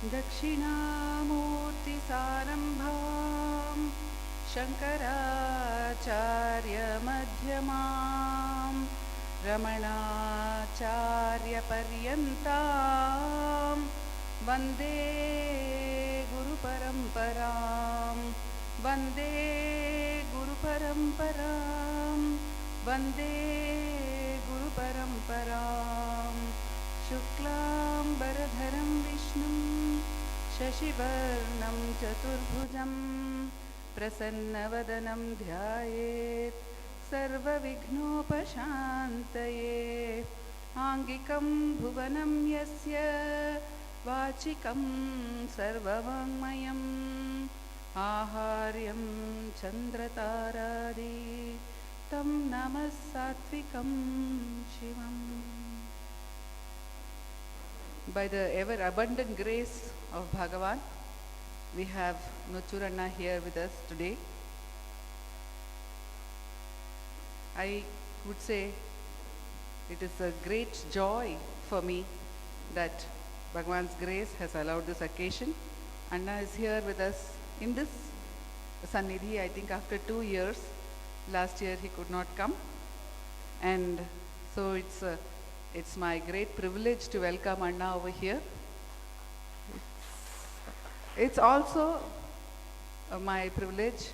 दक्षिणामूर्तिसारम्भां शङ्कराचार्यमध्यमां रमणाचार्यपर्यन्तां वन्दे गुरुपरम्परां वन्दे गुरुपरम्परां वन्दे गुरुपरम्परां शुक्लाम्बरधरं विष्णुं शशिवर्णं चतुर्भुजं प्रसन्नवदनं ध्यायेत् सर्वविघ्नोपशान्तये आङ्गिकं भुवनं यस्य वाचिकं सर्ववाङ्मयम् आहार्यं चन्द्रतारादि तं नमः सात्विकं शिवम्. By the ever abundant grace of Bhagavan, we have Nochuranna here with us today. I would say it is a great joy for me that Bhagavan's grace has allowed this occasion. Anna is here with us in this Sannidhi, I think after 2 years. Last year he could not come, and so it's my great privilege to welcome Anna over here. It's also my privilege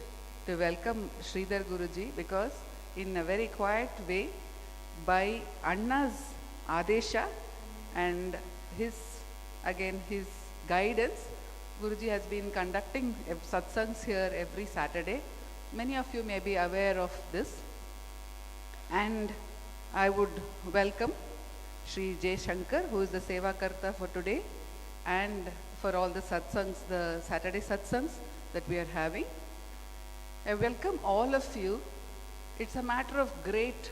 to welcome Sridhar Guruji, because in a very quiet way, by Anna's Adesha and his guidance, Guruji has been conducting satsangs here every Saturday. Many of you may be aware of this, and I would welcome Shri J. Shankar, who is the Seva Karta for today and for all the satsangs, the Saturday satsangs that we are having. I welcome all of you. It's a matter of great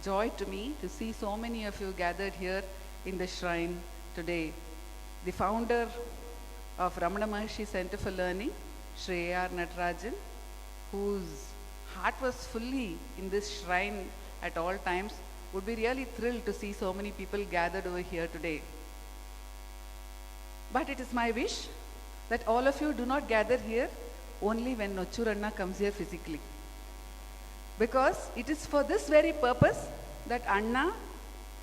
joy to me to see so many of you gathered here in the shrine today. The founder of Ramana Maharshi Center for Learning, Shri A.R. Natarajan, whose heart was fully in this shrine at all times, would be really thrilled to see so many people gathered over here today. But it is my wish that all of you do not gather here only when Nochuranna comes here physically. Because it is for this very purpose that Anna,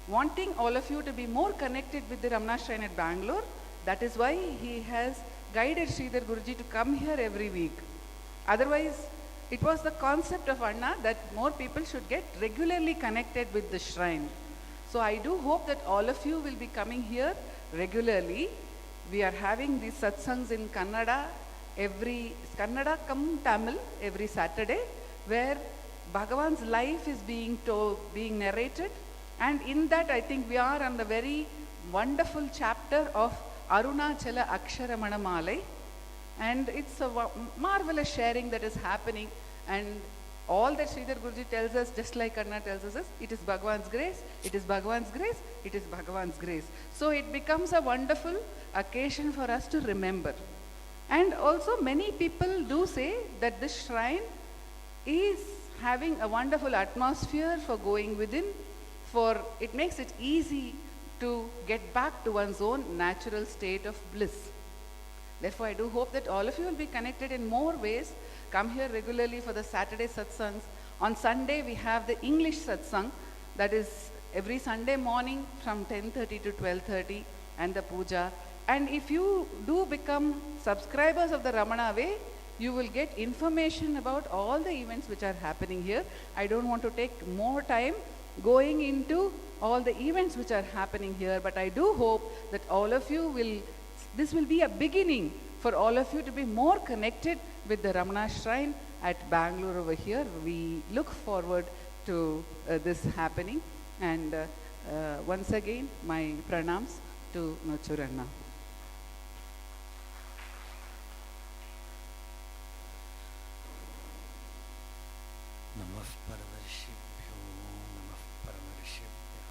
wanting all of you to be more connected with the Ramana Shrine at Bangalore, that is why he has guided Sridhar Guruji to come here every week. Otherwise, it was the concept of Anna that more people should get regularly connected with the shrine. So I do hope that all of you will be coming here regularly. We are having these satsangs in Kannada cum Tamil every Saturday, where Bhagavan's life is being narrated, and in that I think we are on the very wonderful chapter of Arunachala Aksharamana Malai, and it's a marvelous sharing that is happening, and all that Sridhar Guruji tells us, just like Anna tells us, it is Bhagavan's grace, it is Bhagavan's grace, it is Bhagavan's grace. So it becomes a wonderful occasion for us to remember. And also many people do say that this shrine is having a wonderful atmosphere for going within, for it makes it easy to get back to one's own natural state of bliss. Therefore, I do hope that all of you will be connected in more ways. Come here regularly for the Saturday satsangs. On Sunday, we have the English satsang, that is every Sunday morning from 10:30 to 12:30, and the puja. And if you do become subscribers of the Ramana Way, you will get information about all the events which are happening here. I don't want to take more time going into all the events which are happening here, but I do hope that all of you this will be a beginning for all of you to be more connected with the Ramana Shrine at Bangalore over here. We look forward to this happening, and once again my pranams to Nochuranna. नमः परमर्षिभ्यो नमः परमर्षिभ्यः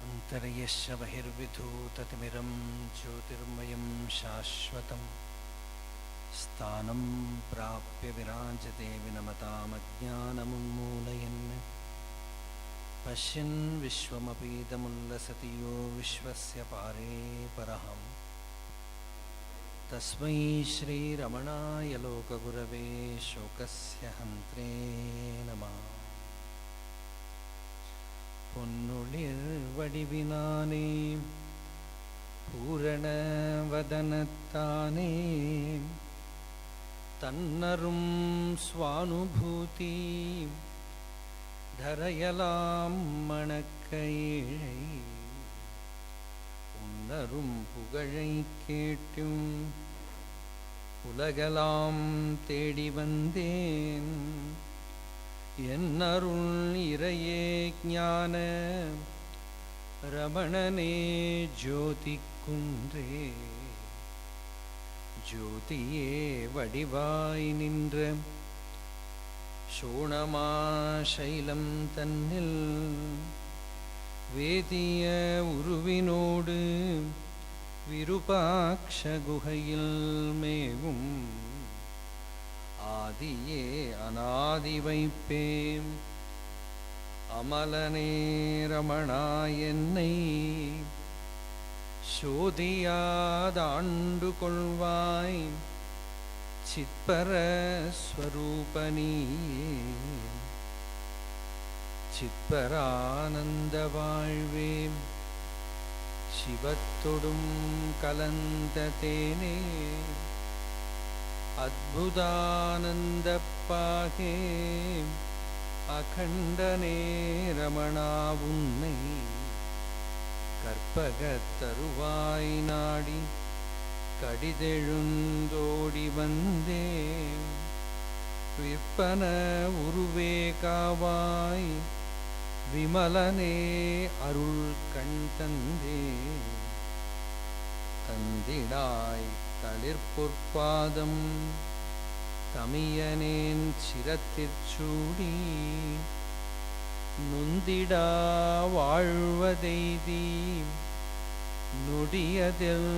अन्तर्यस्य बहिर्विधूततिमिरं ज्योतिर्मयं शाश्वतं स्थानं प्राप्य विराजते विनमतामज्ञानमुन्मूलयन् पश्यन् विश्वमपीदमुल्लसति यो विश्वस्य पारे परहम् तस्मै श्रीरमणाय लोकगुरवे शोकस्य हन्त्रे नमः. பொன்னுளிர்வடிவினானே பூரணவதனத்தானே தன்னரும் சுவானுபூதி தரையலாம் மணக்கையை உன்னரும் புகழை கேட்டும் உலகலாம் தேடி வந்தேன். என்னருள் இறையே ஞான ரமணனே ஜோதிக்குன்றே ஜோதியே வடிவாய் நின்ற சோணமாசைலம் தன்னில் வேதிய உருவினோடு விருபாக்ஷ குகையில் மேவும் ஆதியே அநாதி வைப்பேம். அமலனே ரமணா என்னை சோதியாதாண்டு கொள்வாய் சித்பர ஸ்வரூபனியே சித்பரானந்த வாழ்வே சிவத்தொடும் கலந்த தேனே அத்புதானந்த பாகே அகண்டனே ரமணா உன்னை கற்பகத் தருவாய் நாடி கடிதெழுந்தோடி வந்தேன். விற்பன உருவே காவாய் விமலனே அருள் கண் தந்தே தந்திடாய் தளிர்பொற்பாதம் தமியனேன் சிரத்திற்சூடி நொந்திடா வாழ்வதெய்தி நொடியதில்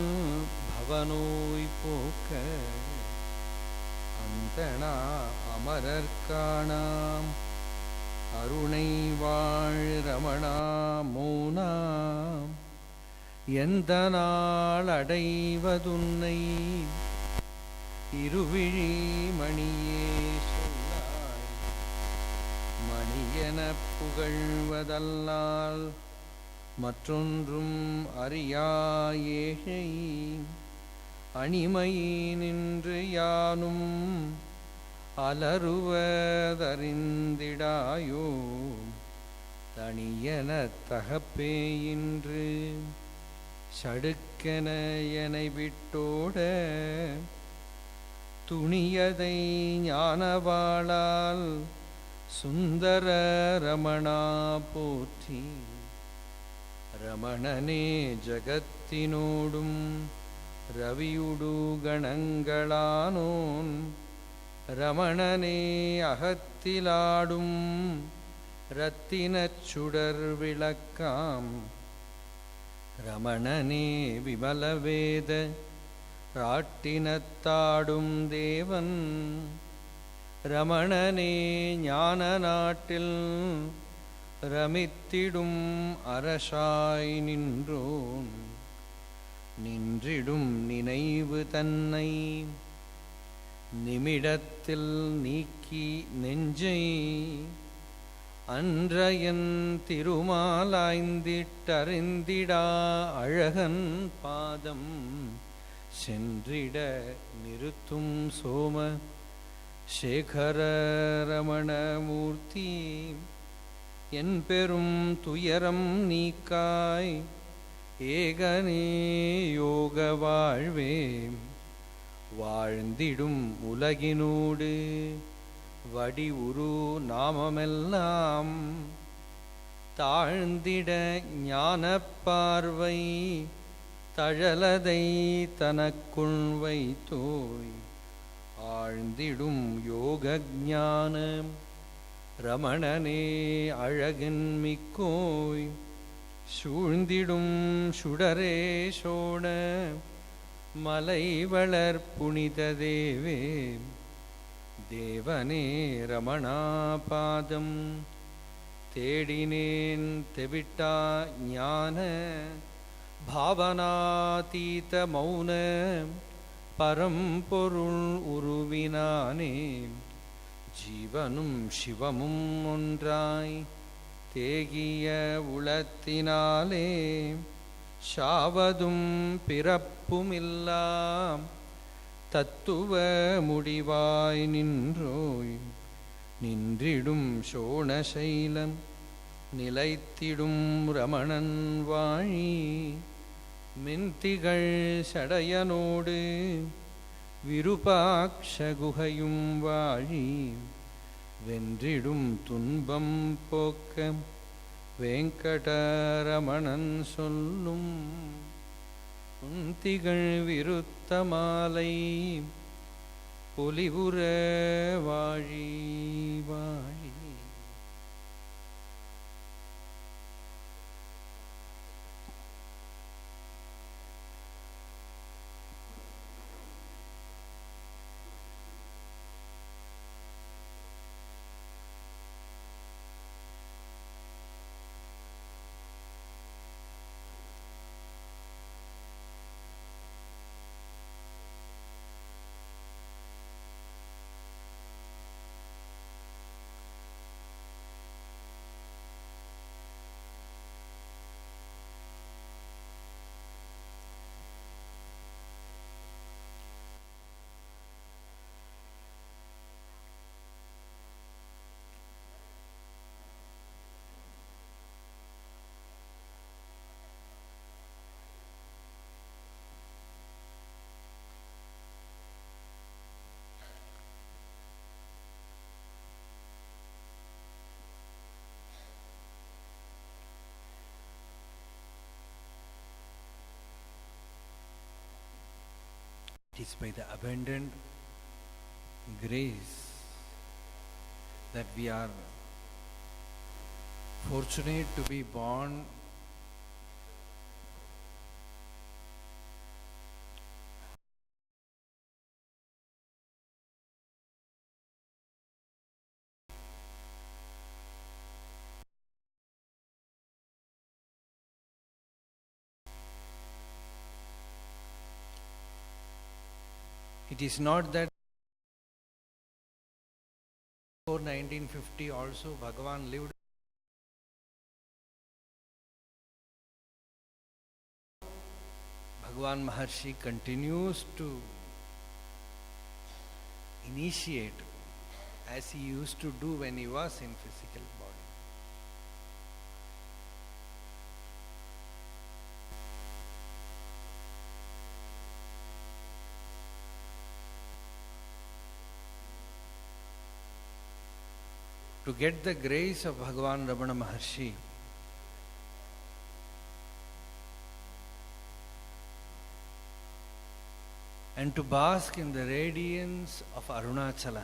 பவனோய் போக்க அந்தனா அமரர்காணாம் அருணை வாழ் ரமணா மோனாம் எந்த நாள் அடைவதுன்னை இருவிழி மணியே சொல்லாய். மணியெனப் புகழ்வதல்லால் மற்றொன்றும் அறியாயேழை அணிமை நின்று யானும் அலறுவதறிந்திடாயோ தனியன தகப்பேயின்று சடுக்கென என்னை விட்டோட துணியதை ஞானவாளால் சுந்தர ரமணா போற்றி. ரமணனே ஜகத்தினோடும் ரவியுடு கணங்களானோன் ரமணனே அகத்திலாடும் இரத்தினச் சுடர் விளக்காம் ரமணனே விமலவேத ராட்டினத்தாடும் தேவன் ரமணனே ஞான நாட்டில் ரமித்திடும் அரசாய் நின்றோன் நின்றிடும் நினைவு தன்னை நிமிடத்தில் நீக்கி நெஞ்சை அன்றையன் திருமாலாய்ந்திட்டறிந்திடா அழகன் பாதம் சென்றிட நிறுத்தும் சோம சேகர ரமணமூர்த்தி என் பெரும் துயரம் நீக்காய் ஏகனே யோக வாழ்வே வாழ்ந்திடும் உலகினோடு வடி உரு நாமமெல்லாம் தாழ்ந்திட ஞான பார்வை தழலதை தனக்குள் வைத்தோய் ஆழ்ந்திடும் யோக ஞான ரமணனே அழகின் மிக்கோய் சூழ்ந்திடும் சுடரே சோழ மலை வளர் புனித தேவே தேவனே ரமணா பாதம் தேடினேன் தெவிட்டா ஞான பாவனாதீத மௌன பரம்பொருள் உருவினானே ஜீவனும் சிவமும் ஒன்றாய் தேகிய உளத்தினாலே சாவதும் பிறப்புமில்லாம் தத்துவ முடிவாய் நின்றோய் நின்றிடும் சோணசைலம் நிலைத்திடும் ரமணன் வாழி மின்திகள் சடையனோடு விருபாக்ஷ குகையும் வாழி வென்றிடும் துன்பம் போக்க வெங்கடரமணன் சொல்லும் உந்திகள் விருத்த மாலை பொலிவுற வாழி வாழி. It is by the abundant grace that we are fortunate to be born It is not that before 1950 also Bhagavan lived. Bhagavan Maharshi continues to initiate as he used to do when he was in physical body. To get the grace of Bhagavan Ramana Maharshi, and to bask in the radiance of Arunachala,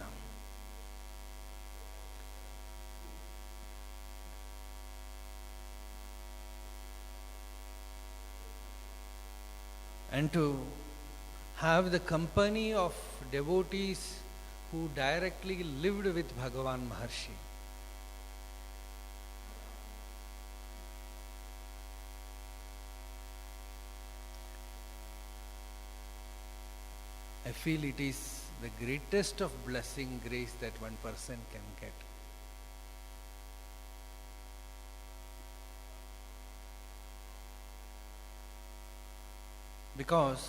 and to have the company of devotees who directly lived with Bhagavan Maharshi. I feel it is the greatest of blessing, grace that one person can get. Because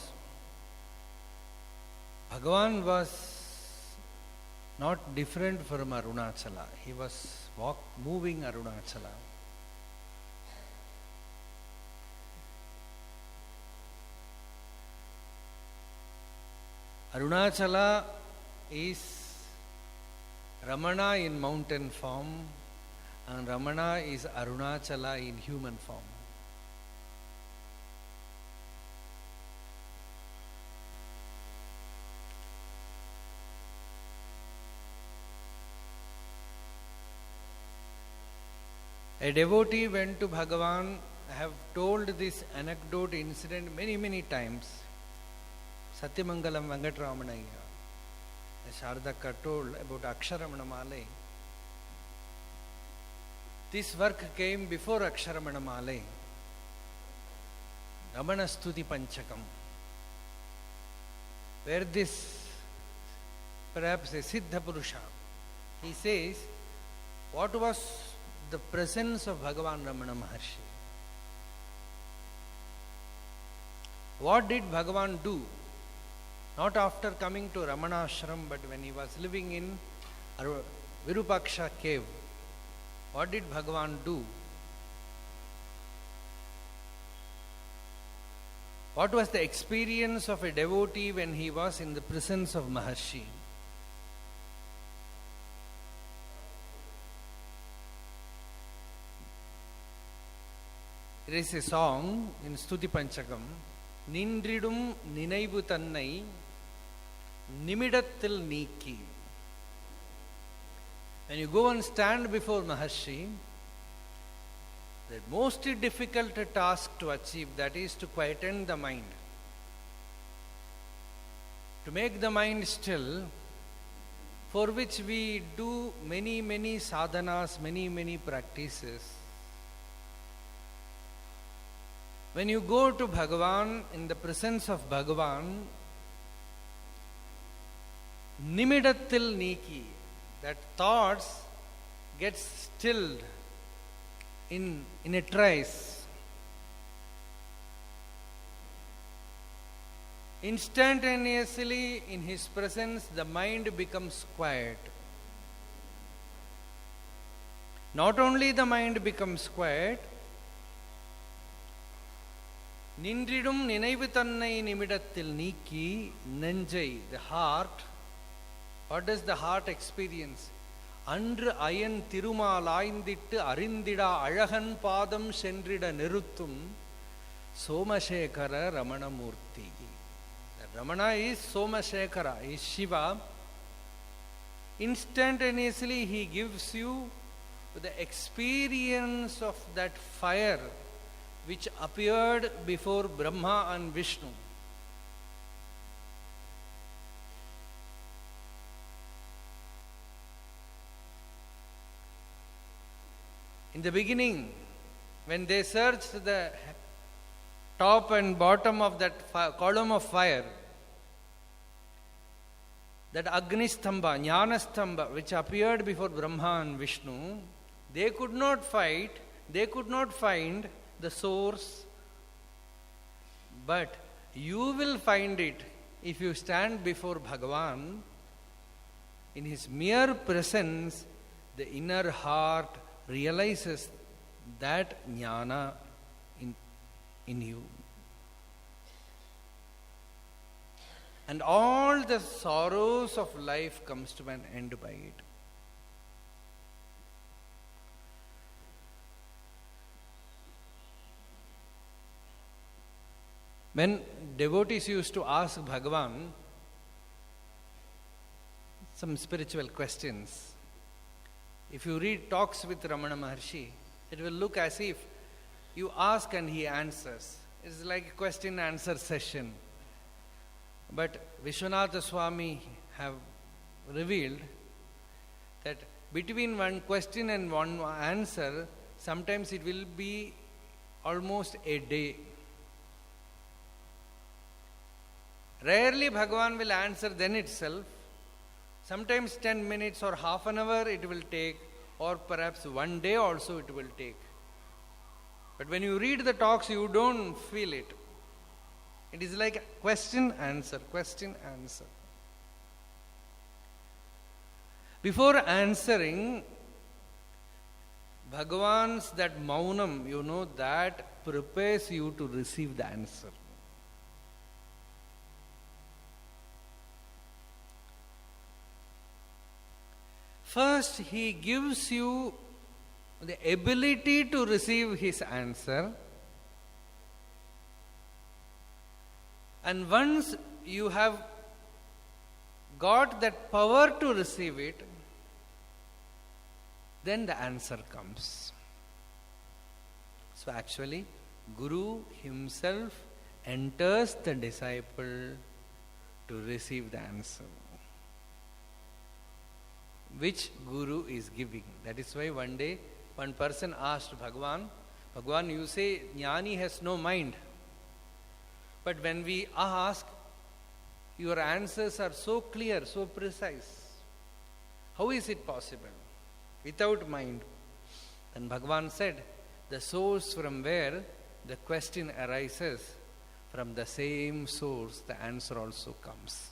Bhagavan was not different from Arunachala. He was moving Arunachala. Arunachala is Ramana in mountain form, and Ramana is Arunachala in human form. A devotee went to Bhagavan. I have told this anecdote incident many times. Satyamangalam Venkataramanayya, Sharadaka told about Aksharamana Malai. This work came before Aksharamana Malai. Ramana Stuti Panchakam. where this, perhaps a Siddha Purusha, he says, what was the presence of Bhagavan Ramana Maharshi? What did Bhagavan do? Not after coming to Ramana Ashram, but when he was living in Virupaksha cave. What did Bhagavan do? What was the experience of a devotee when he was in the presence of Maharshi? There is a song in Stuti Panchakam, Nindridum Ninaivu Tannai Nimidattil Niki. When you go and stand before Maharshi, the most difficult task to achieve, that is to quieten the mind. To make the mind still, for which we do many sadhanas, many practices. When you go to Bhagavan, in the presence of Bhagavan, Nimidattil Niki, that thoughts get stilled in a trice. Instantaneously in his presence, the mind becomes quiet. Not only the mind becomes quiet, Nindridum Ninaivu Tannai Nimidattil Niki Nenjai, the heart. What does the heart experience? Andru Ayan Thirumal Aindittu Arindida Alagan Padam Sendrida Niruttum Somashekara Ramana Murti. Ramana is Somashekara, is Shiva. Instantaneously he gives you the experience of that fire which appeared before Brahma and Vishnu. In the beginning, when they searched the top and bottom of that column of fire, that Agnistambha, Jnanastambha, which appeared before Brahma and Vishnu, they could not find the source, but you will find it if you stand before Bhagavan. In his mere presence, the inner heart realizes that jnana in you. And all the sorrows of life comes to an end by it. When devotees used to ask Bhagavan some spiritual questions, if you read talks with Ramana Maharshi, it will look as if you ask and he answers. It's like a question answer session. But Vishwanatha Swami have revealed that between one question and one answer, sometimes it will be almost a day. Rarely Bhagavan will answer then itself. Sometimes 10 minutes or half an hour it will take, or perhaps one day also it will take. But when you read the talks, you don't feel it. It is like question, answer, question, answer. Before answering, Bhagavan's that maunam, you know, that prepares you to receive the answer. First, he gives you the ability to receive his answer. And once you have got that power to receive it, then the answer comes. So actually, Guru himself enters the disciple to receive the answer, which Guru is giving. That is why one day one person asked Bhagavan, Bhagavan, you say Jnani has no mind. But when we ask, your answers are so clear, so precise. How is it possible? Without mind. Then Bhagavan said, the source from where the question arises, from the same source the answer also comes.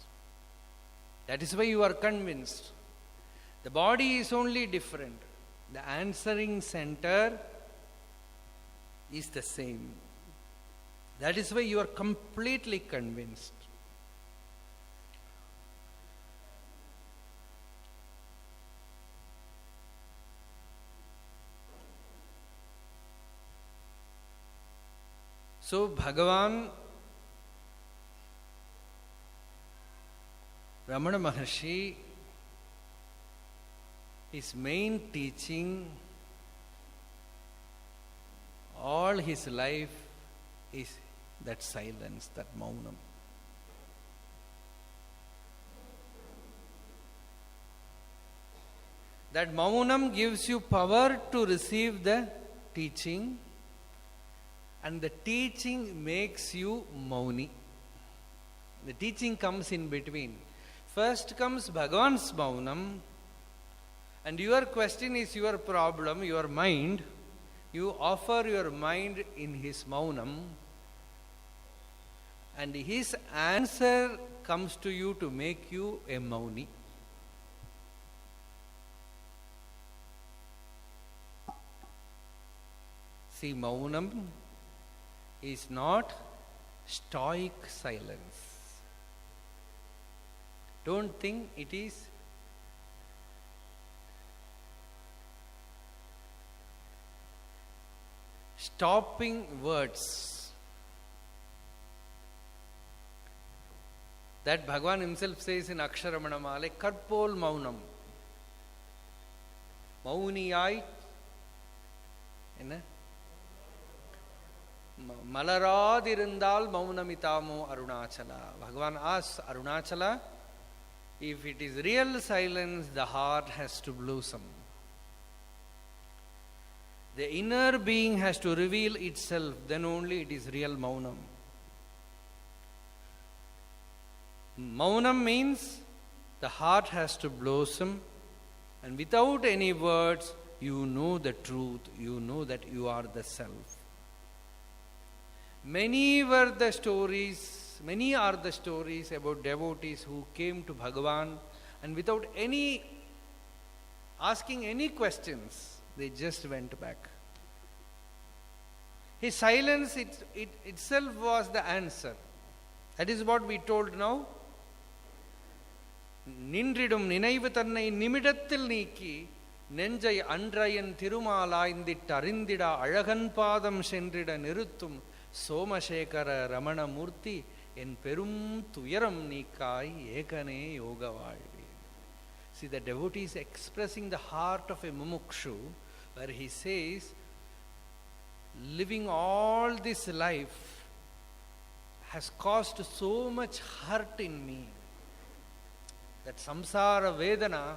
That is why you are convinced. The body is only different. The answering center is the same. That is why you are completely convinced. So Bhagavan, Ramana Maharshi, his main teaching all his life is that silence, that maunam. That maunam gives you power to receive the teaching, and the teaching makes you mauni. The teaching comes in between. First comes Bhagavan's maunam, and your question is your problem, your mind. You offer your mind in his maunam, and his answer comes to you to make you a mauni. See, maunam is not stoic silence. Don't think it is stopping words. That Bhagavan himself says in Aksharamana Male, Karpol Maunam. Mauniyai, Malaradhirundal Maunamitamo Arunachala. Bhagavan asks Arunachala, if it is real silence, the heart has to blossom. The inner being has to reveal itself, then only it is real Maunam. Maunam means the heart has to blossom, and without any words, you know the truth, you know that you are the self. Many are the stories about devotees who came to Bhagavan, and without asking any questions, they just went back. His silence itself was the answer. That is what we told now. Nindridum ninaivu tannai nimidattil neeki nenjai andrayan thirumalaayindittu arindida alagan paadam sendrida niruttum Somashekara Ramana Murti en perum tuyaram neekai ekane yoga vaalvi. See, the devotee is expressing the heart of a mumukshu, where he says, living all this life has caused so much hurt in me, that samsara vedana,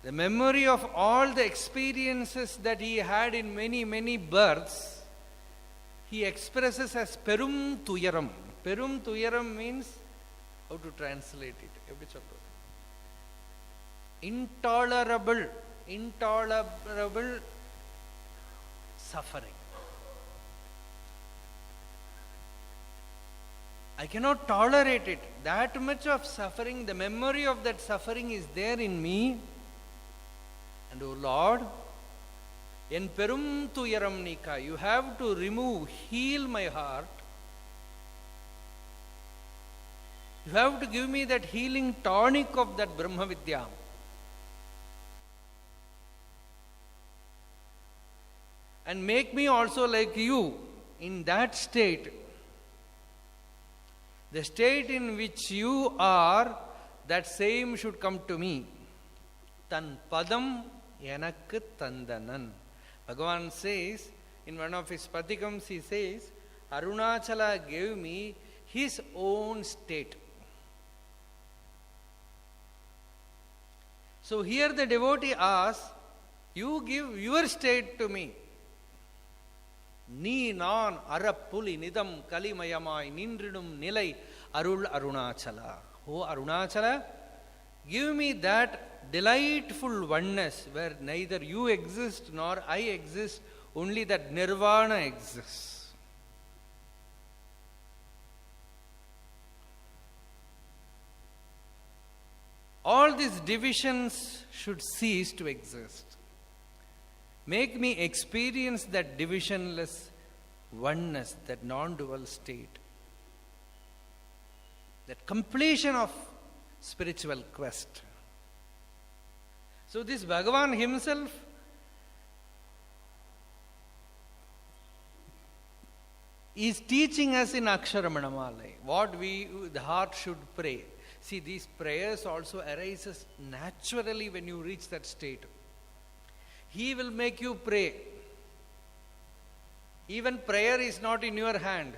the memory of all the experiences that he had in many, many births, he expresses as perum tuyaram. Perum tuyaram means, how to translate it? Intolerable suffering. I cannot tolerate it. That much of suffering, the memory of that suffering is there in me. And O Lord, en perum tuyaram nika, you have to heal my heart. You have to give me that healing tonic of that Brahma Vidya. And make me also like you in that state. The state in which you are, that same should come to me. Tan padam yanakku tandanan. Bhagavan says, in one of his patikams, he says, Arunachala gave me his own state. So here the devotee asks, you give your state to me. Ni nan arapuli nidam kalimayamai nindrinum nilai arul Arunachala. Oh Arunachala, give me that delightful oneness where neither you exist nor I exist, only that nirvana exists. All these divisions should cease to exist. Make me experience that divisionless oneness, that non-dual state, that completion of spiritual quest. So this Bhagavan himself is teaching us in Aksharamanamala what the heart should pray. See, these prayers also arises naturally when you reach that state. He will make you pray. Even prayer is not in your hand.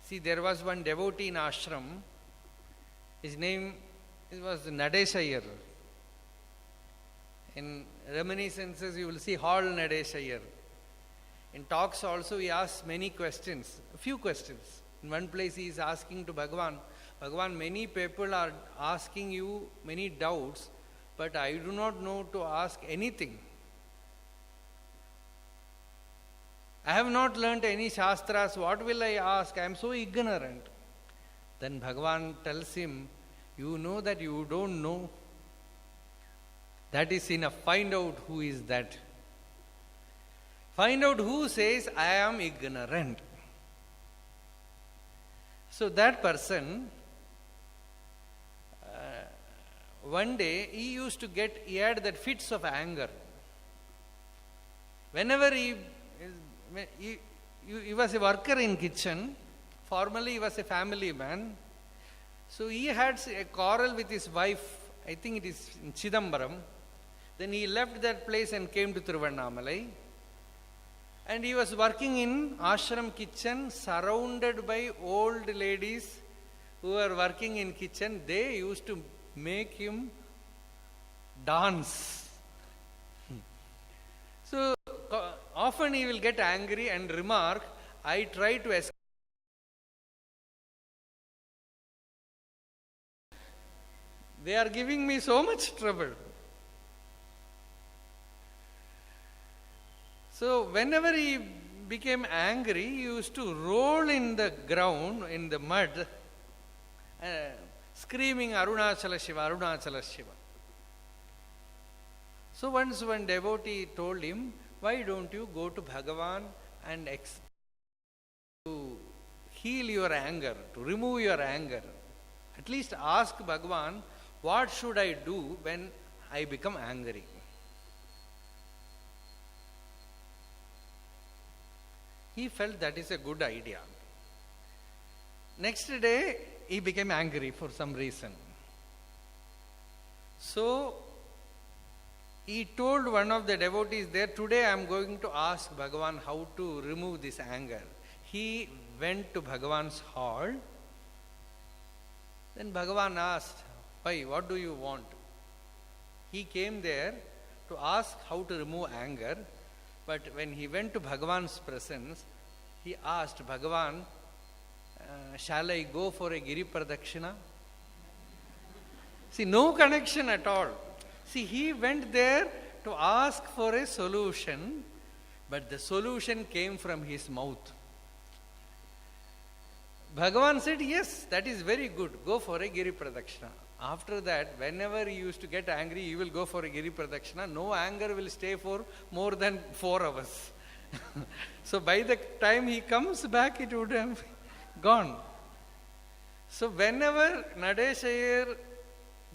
See, there was one devotee in ashram. His name was Nadeshayar. In reminiscences, you will see Hall Nadeshayar. In talks also, he asks many questions, a few questions. In one place, he is asking to Bhagavan, Bhagavan, many people are asking you many doubts, but I do not know to ask anything. I have not learnt any shastras. What will I ask? I am so ignorant. Then Bhagavan tells him, you know that you don't know. That is enough. Find out who is that. Find out who says, I am ignorant. So that person, one day he had that fits of anger. Whenever he was a worker in kitchen, formerly he was a family man. So he had a quarrel with his wife, I think it is in Chidambaram. Then he left that place and came to Tiruvannamalai. And he was working in ashram kitchen, surrounded by old ladies who were working in kitchen. They used to make him dance. So often he will get angry and remark, I try to escape. They are giving me so much trouble. So whenever he became angry, he used to roll in the ground, in the mud, screaming Arunachala Shiva, Arunachala Shiva. So once one devotee told him, why don't you go to Bhagavan and to heal your anger, to remove your anger. At least ask Bhagavan, what should I do when I become angry? He felt that is a good idea. Next day, he became angry for some reason. So, he told one of the devotees there, today I am going to ask Bhagavan how to remove this anger. He went to Bhagavan's hall. Then Bhagavan asked, why, what do you want? He came there to ask how to remove anger. But when he went to Bhagavan's presence, he asked Bhagavan, shall I go for a Giri Pradakshina? See, no connection at all. See, he went there to ask for a solution, but the solution came from his mouth. Bhagavan said, yes, that is very good. Go for a Giri Pradakshina. After that, whenever he used to get angry, he will go for a Giri Pradakshina. No anger will stay for more than 4 hours. So by the time he comes back, it would have gone. So whenever Nadeshayar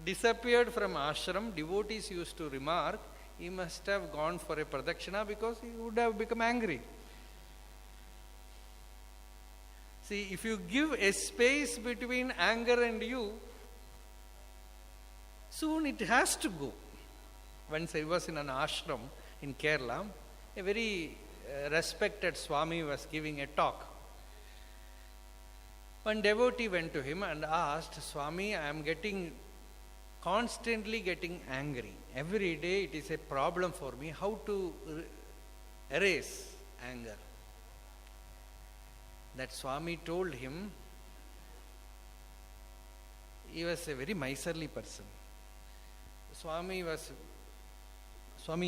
disappeared from ashram, devotees used to remark, he must have gone for a Pradakshina because he would have become angry. See, if you give a space between anger and you, soon it has to go. Once I was in an ashram in Kerala, a very respected Swami was giving a talk. One devotee went to him and asked, Swami, I am constantly getting angry. Every day it is a problem for me how to erase anger. that Swami told him, he was a very miserly person. Swami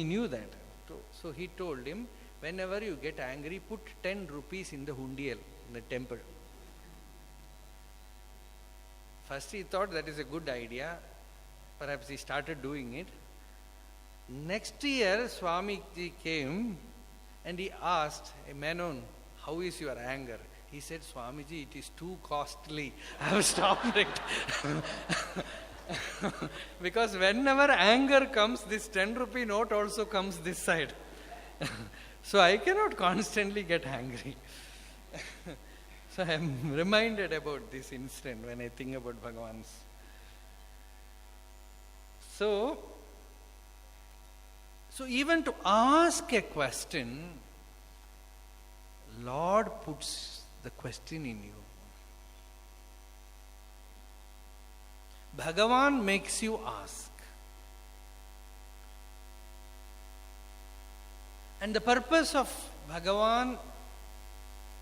knew that. So he told him, whenever you get angry, put 10 rupees in the hundiyal, in the temple. First he thought that is a good idea. Perhaps he started doing it. Next year, Swami came and he asked, "Hey, Menon, how is your anger?" He said, "Swamiji, it is too costly. I have stopped it." Because whenever anger comes, this 10 rupee note also comes this side. So I cannot constantly get angry. So I am reminded about this incident when I think about Bhagavan's. So even to ask a question, Lord puts the question in you. Bhagavan makes you ask. And the purpose of Bhagavan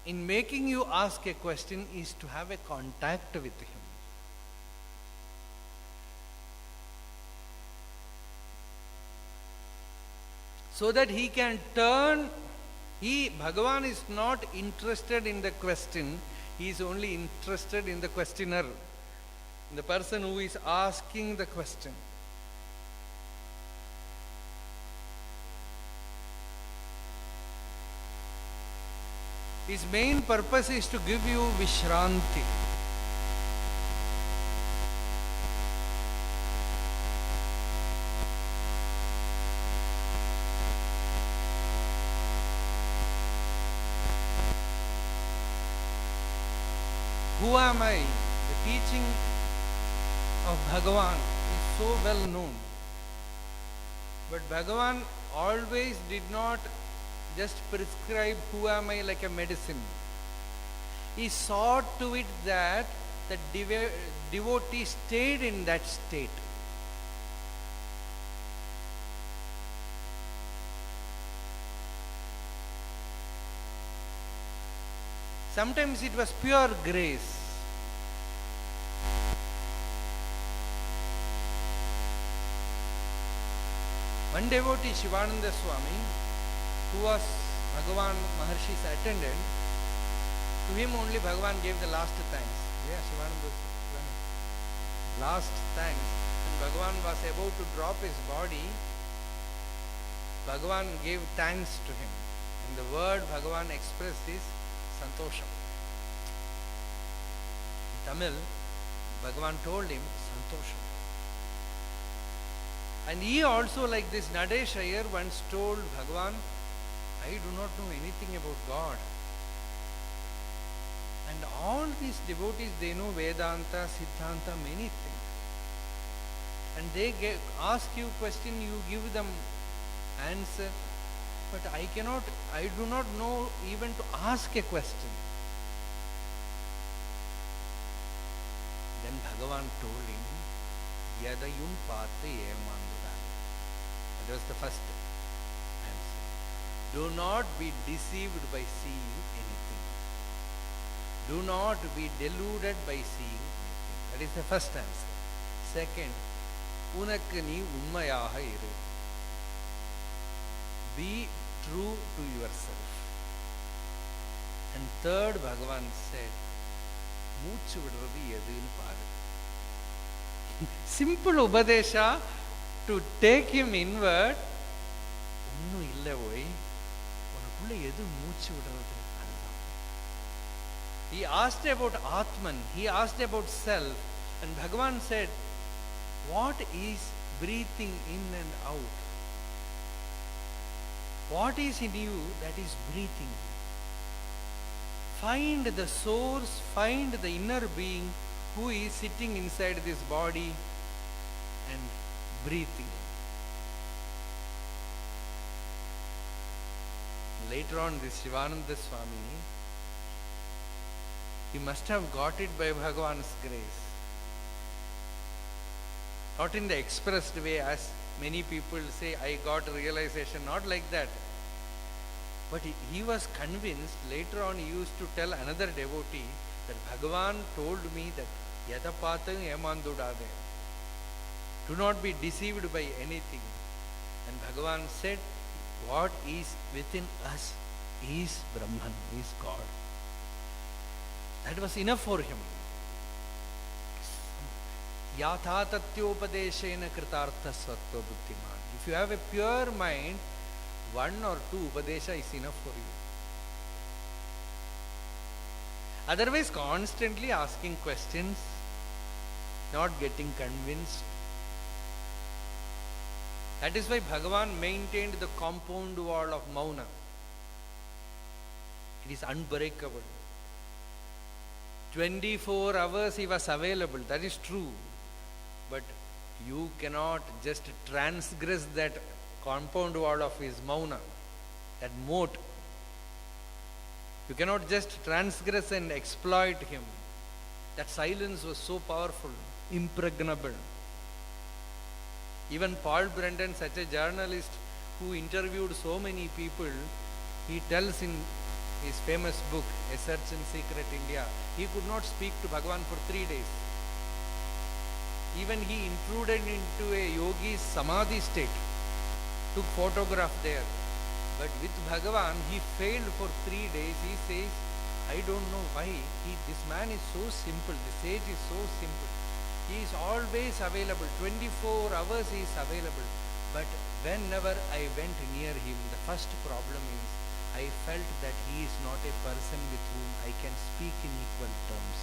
in making you ask a question is to have a contact with Him. So that He can turn, Bhagavan is not interested in the question, He is only interested in the questioner, in the person who is asking the question. His main purpose is to give you Vishranti. Who am I? The teaching of Bhagavan is so well known. But Bhagavan always did not just prescribe who am I like a medicine. He saw to it that the devotee stayed in that state. Sometimes it was pure grace. One devotee, Shivananda Swami, who was Bhagavan Maharshi's attendant, to him only Bhagavan gave the last thanks. Yeah, Shivananda Swami. Last thanks. When Bhagavan was about to drop his body, Bhagavan gave thanks to him. And the word Bhagavan expressed is Santosham. In Tamil, Bhagavan told him Santosham. And he also, like this Nadesh Iyer, once told Bhagavan, I do not know anything about God. And all these devotees, they know Vedanta, Siddhanta, many things. And they ask you question, you give them answer. But I do not know even to ask a question. Then Bhagavan told him, Yadayum Pate Emandurani. That was the first answer. Do not be deceived by seeing anything. Do not be deluded by seeing anything. That is the first answer. Second, Unakku nee unmayaga iru. Be true to yourself. And third, Bhagavan said, Moochu vidradu edunu paaru. Simple Upadesha to take him inward. Onnu illa voy. Unakulla edu moochu vidradu. He asked about Atman. He asked about self. And Bhagavan said, what is breathing in and out? What is in you that is breathing? Find the source, find the inner being who is sitting inside this body and breathing. Later on, this Shivananda Swami, he must have got it by Bhagavan's grace. Not in the expressed way as many people say, I got realization, not like that. But he was convinced, later on he used to tell another devotee that Bhagavan told me that Yadapatang Yamandudade. Do not be deceived by anything. And Bhagavan said, what is within us is Brahman, is God. That was enough for him. Yatha tatyupadeshena kritartha sattva buddhiman. If you have a pure mind, one or two upadesha is enough for you. Otherwise, constantly asking questions, not getting convinced. That is why Bhagavan maintained the compound wall of Mauna. It is unbreakable. 24 hours he was available, that is true. But you cannot just transgress that compound wall of his Mauna, that moat. You cannot just transgress and exploit him. That silence was so powerful, impregnable. Even Paul Brendan, such a journalist who interviewed so many people, he tells in his famous book, A Search in Secret India, he could not speak to Bhagavan for 3 days. Even he intruded into a yogi's samadhi state, took photograph there. But with Bhagavan, he failed for 3 days. He says, I don't know why. This man is so simple. The sage is so simple. He is always available. 24 hours he is available. But whenever I went near him, the first problem is, I felt that he is not a person with whom I can speak in equal terms.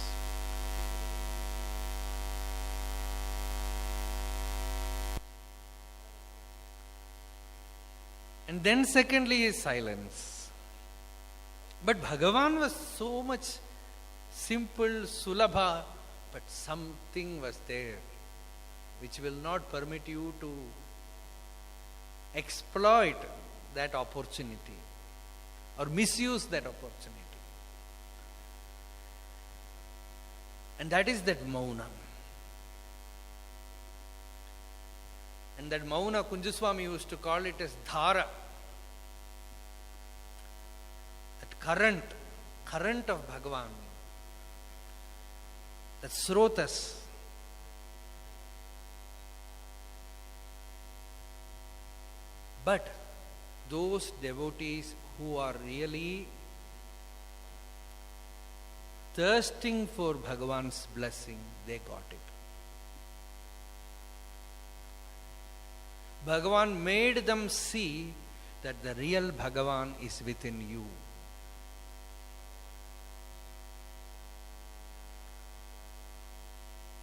And then secondly is silence. But Bhagavan was so much simple, sulabha, but something was there which will not permit you to exploit that opportunity or misuse that opportunity. And that is that Mauna. And that Mauna, Kunjaswami used to call it as Dhara. That current of Bhagavan. That Srotas. But those devotees who are really thirsting for Bhagavan's blessing, they got it. Bhagavan made them see that the real Bhagavan is within you.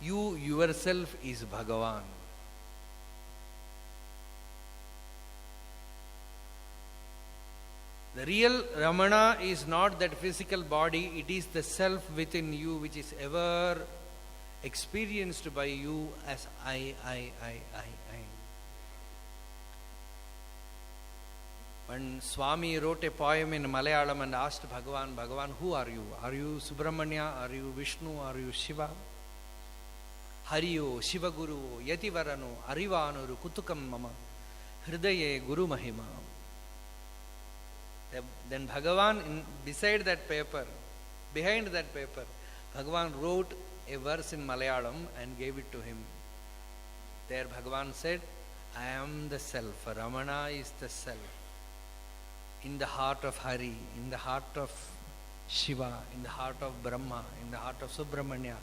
You yourself is Bhagavan. The real Ramana is not that physical body, it is the self within you which is ever experienced by you as I. When Swami wrote a poem in Malayalam and asked Bhagavan, Bhagavan, who are you? Are you Subramanya? Are you Vishnu? Are you Shiva? Hariyo, Shiva Guru, Yativarano, Arivanuru, Kutukam Mama, Hridaye Guru Mahima. Then Bhagavan, beside that paper, behind that paper, Bhagavan wrote a verse in Malayalam and gave it to him. There Bhagavan said, I am the self, Ramana is the self. In the heart of Hari, in the heart of Shiva, in the heart of Brahma, in the heart of Subramanya.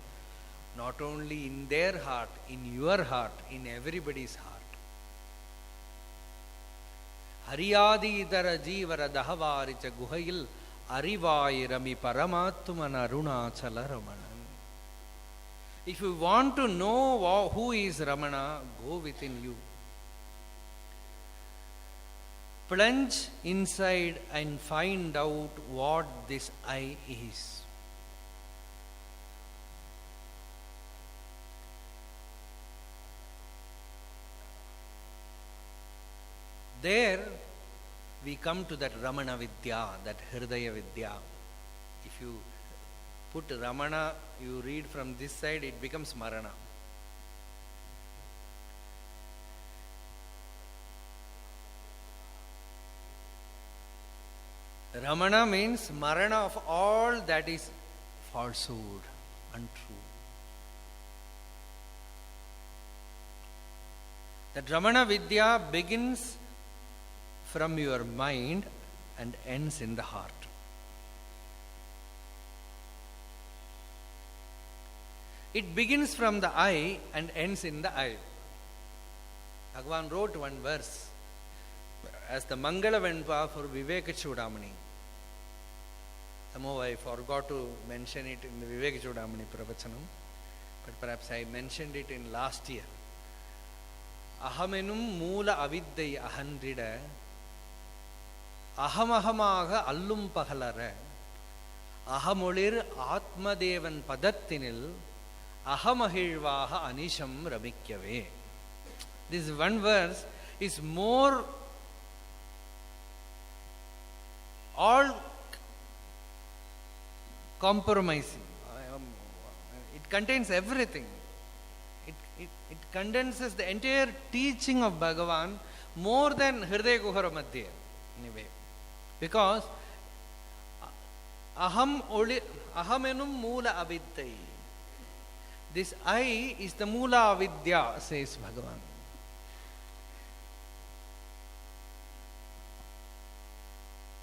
Not only in their heart, in your heart, in everybody's heart. Hariyadi idara jeevara dahavaricha guhayil arivairami paramatman arunachala Ramanan. If you want to know who is Ramana, go within you. Plunge inside and find out what this I is. There we come to that Ramana Vidya, that Hridaya Vidya. If you put Ramana, you read from this side, it becomes Marana. Ramana means marana of all that is falsehood, untrue. That Ramana Vidya begins from your mind and ends in the heart. It begins from the eye and ends in the eye. Bhagavan wrote one verse as the Mangala Venpa for Viveka Chudamani. Somehow I forgot to mention it in the Viveka Chudamani Pravachanam, but perhaps I mentioned it in last year. Ahamenum Moola Aviddai Ahandrida Ahamahamaga Allum Pahalara Ahamolir Atmadevan Padattinil Ahamahirvaha Anisham Ramikyave. This one verse is more all compromising. It contains everything. It condenses the entire teaching of Bhagavan more than Hriday Guhara Madhya in a way. Because Ahamenum Moola Aviddai. This I is the Moola Avidya, says Bhagavan.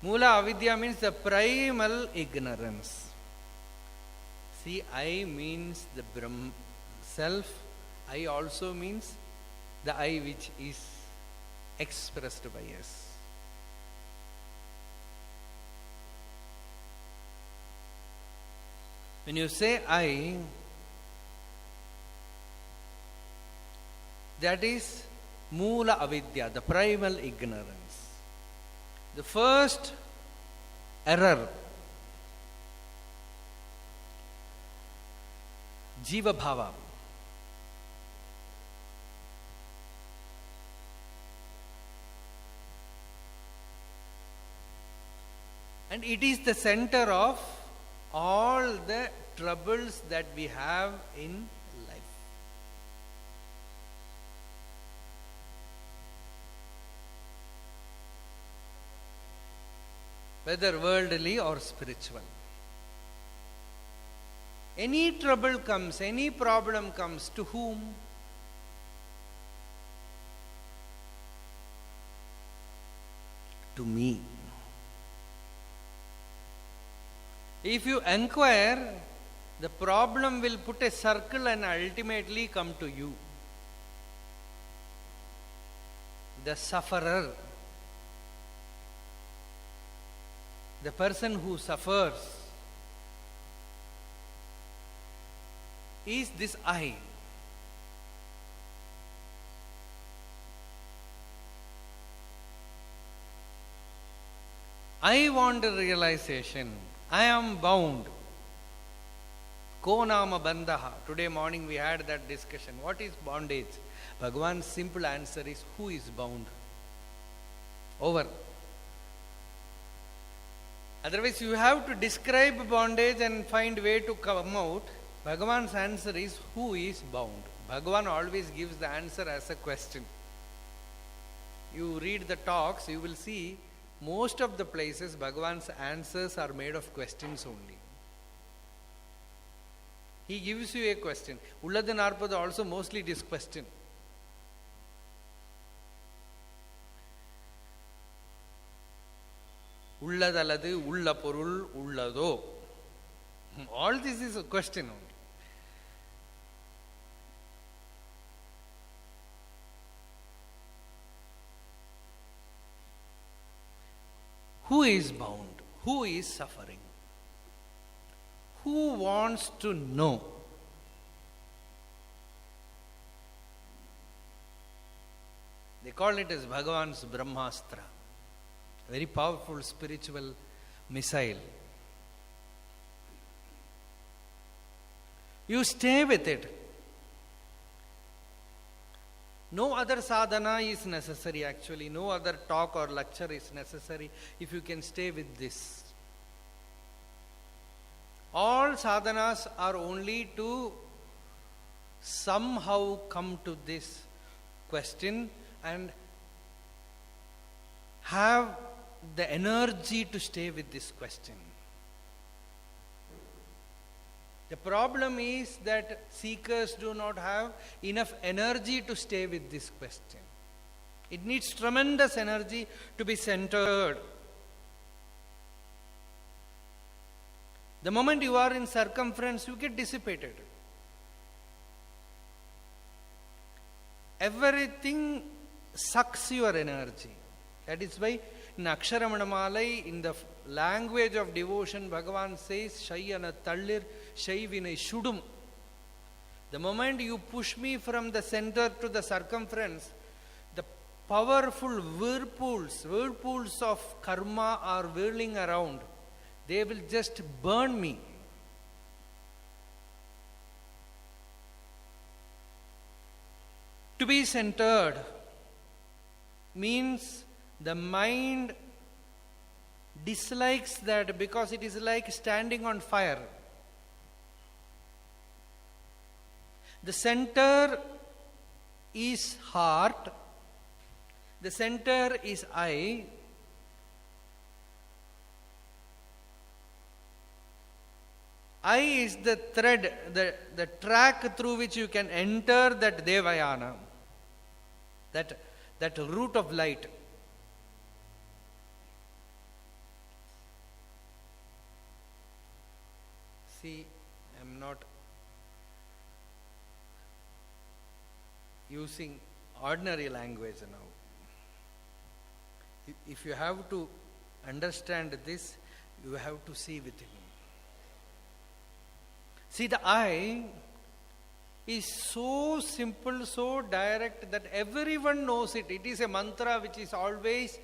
Moola Avidya means the primal ignorance. See, I means the Brahm self. I also means the I which is expressed by us. When you say I, that is Moola Avidya, the primal ignorance. The first error, Jiva Bhava. And it is the center of all the troubles that we have in life. Whether worldly or spiritual. Any trouble comes, any problem comes, to whom? To me. If you inquire, the problem will put a circle and ultimately come to you. The sufferer, the person who suffers, is this I. I want a realization. I am bound. Ko nama bandaha. Today morning we had that discussion. What is bondage? Bhagavan's simple answer is, who is bound? Over. Otherwise you have to describe bondage and find way to come out. Bhagavan's answer is, who is bound? Bhagavan always gives the answer as a question. You read the talks, you will see most of the places Bhagavan's answers are made of questions only. He gives you a question. Ulladhu Narpadu also mostly this question. Ulladaladu, ulla porul, ullado. All this is a question only. Who is bound? Who is suffering? Who wants to know? They call it as Bhagavan's Brahmastra. Very powerful spiritual missile. You stay with it. No other sadhana is necessary actually. No other talk or lecture is necessary if you can stay with this. All sadhanas are only to somehow come to this question and have the energy to stay with this question. The problem is that seekers do not have enough energy to stay with this question. It needs tremendous energy to be centered. The moment you are in circumference, you get dissipated. Everything sucks your energy. That is why in Aksharamanamala, in the language of devotion, Bhagavan says, Shayana Tallir Shaivinai Shudum. The moment you push me from the center to the circumference, the powerful whirlpools of karma are whirling around. They will just burn me. To be centered means the mind dislikes that because it is like standing on fire. The center is heart, the center is I. I is the thread, the track through which you can enter that Devayana, that root of light. See, I am not using ordinary language now. If you have to understand this, you have to see within. See, the I is so simple, so direct that everyone knows it. It is a mantra which is always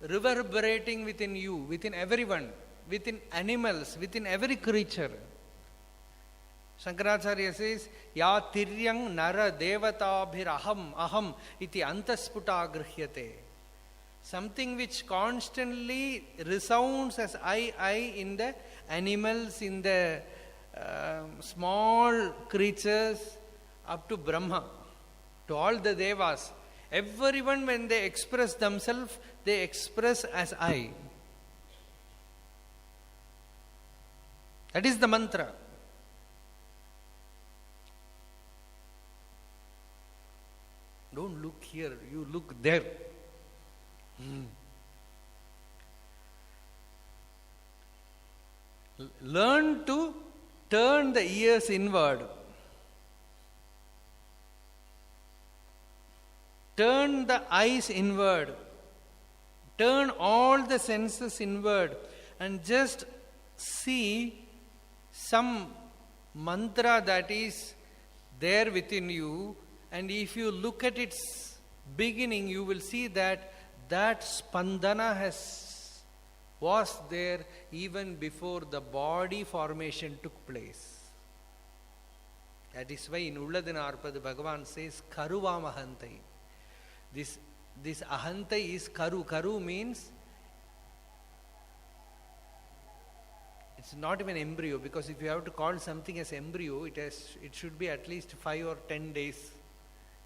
reverberating within you, within everyone, within animals, within every creature. Shankaracharya says, Ya tiryang nara devatabhir aham iti antasputa grihyate. Something which constantly resounds as I in the animals, in the small creatures, up to Brahma, to all the devas. Everyone, when they express themselves, they express as I. That is the mantra. Don't look here, you look there. Learn to turn the ears inward. Turn the eyes inward. Turn all the senses inward and just see some mantra that is there within you, and if you look at its beginning, you will see that spandana was there even before the body formation took place. That is why in Ulladina Arpada Bhagavan says Karuvam Ahantai. This Ahantai is Karu. Karu means it's not even embryo, because if you have to call something as embryo, it should be at least 5 or 10 days.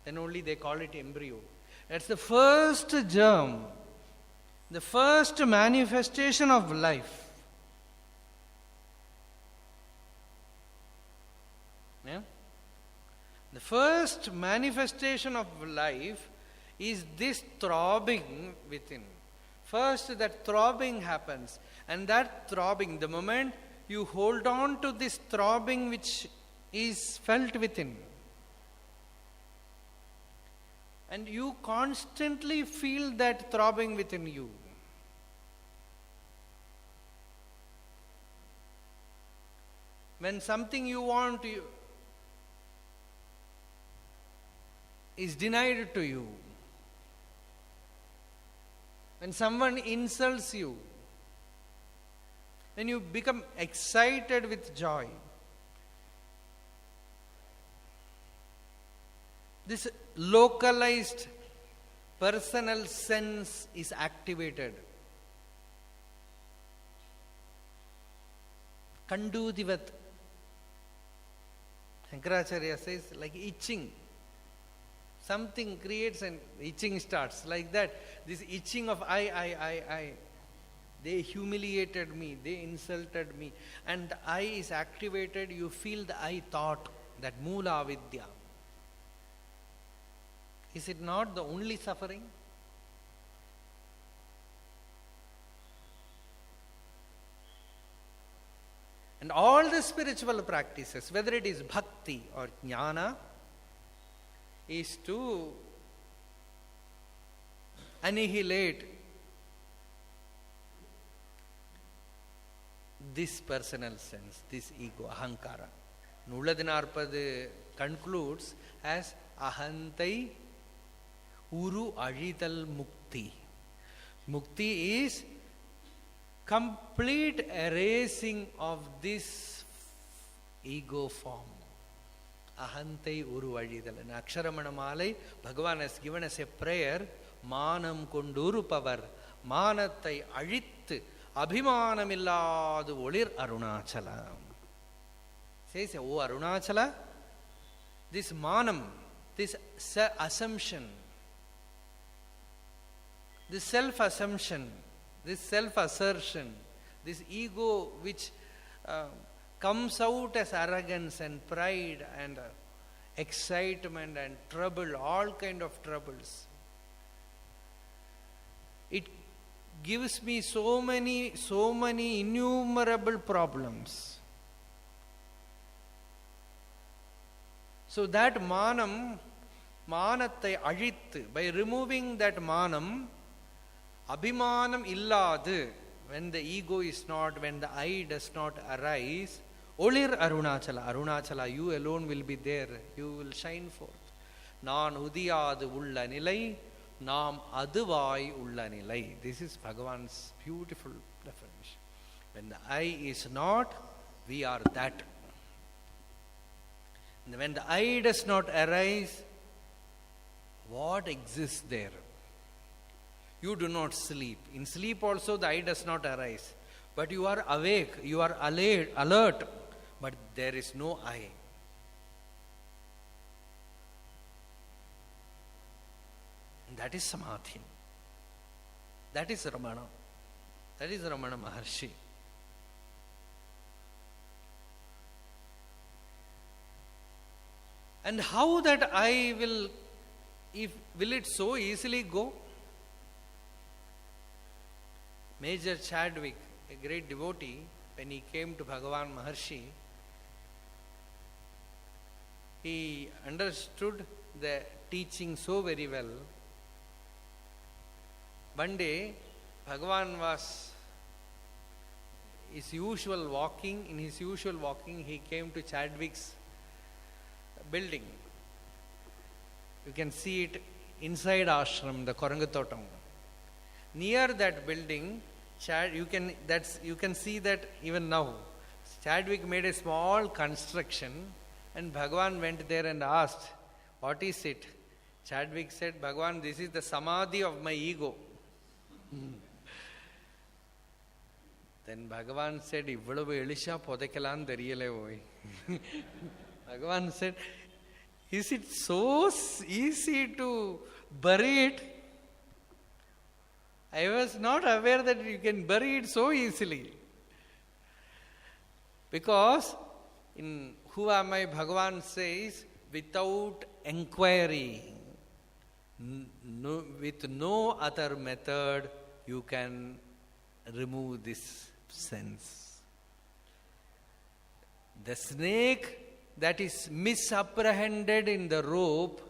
Then only they call it embryo. That's the first germ, the first manifestation of life. Yeah? The first manifestation of life is this throbbing within. First that throbbing happens, and that throbbing, the moment you hold on to this throbbing which is felt within, and you constantly feel that throbbing within you. When something you want is denied to you, when someone insults you, when you become excited with joy, this localized personal sense is activated. Kandudivat. Shankaracharya says, like itching. Something creates and itching starts. Like that. This itching of I. They humiliated me, they insulted me. And the I is activated, you feel the I thought, that Moola Vidya. Is it not the only suffering? And all the spiritual practices, whether it is bhakti or jnana, is to annihilate this personal sense, this ego, ahankara. Nulladinarpadu concludes as ahantai uru ajidal mukti. Mukti is complete erasing of this ego form. Ahantai uru ajidal. In Aksharamana Malai, Bhagavan has given us a prayer, Manam konduru pavar, Manathai ajittu, Abhimanamilladu olir Arunachala. Says, oh Arunachala, this manam, this assumption, this self-assumption, this self-assertion, this ego which comes out as arrogance and pride and excitement and trouble, all kind of troubles. It gives me so many innumerable problems. So that manam, manathai ajittu, by removing that manam, abhimanam illadu, when the ego is not, when the I does not arise, olir Arunachala, Arunachala, you alone will be there, you will shine forth. Naan udiyadu ulla nilai, Naam aduvai ulla nilai. This is Bhagavan's beautiful definition. When the I is not, we are that. And when the I does not arise, what exists there? You do not sleep. In sleep also the I does not arise. But you are awake, you are alert, but there is no I. That is Samadhi. That is Ramana. That is Ramana Maharshi. And how that I will it so easily go? Major Chadwick, a great devotee, when he came to Bhagavan Maharshi, he understood the teaching so very well. One day, Bhagavan was in his usual walking, he came to Chadwick's building. You can see it inside ashram, the Korangatotam. Near that building, you can see that even now. Chadwick made a small construction and Bhagavan went there and asked, what is it? Chadwick said, Bhagavan, this is the samadhi of my ego. Then Bhagavan said, Ivvalavu elisha podekalan theriyale voy. Bhagavan said, is it so easy to bury it? I was not aware that you can bury it so easily. Because in Who Am I, Bhagavan says, without inquiry, with no other method, you can remove this sense. The snake that is misapprehended in the rope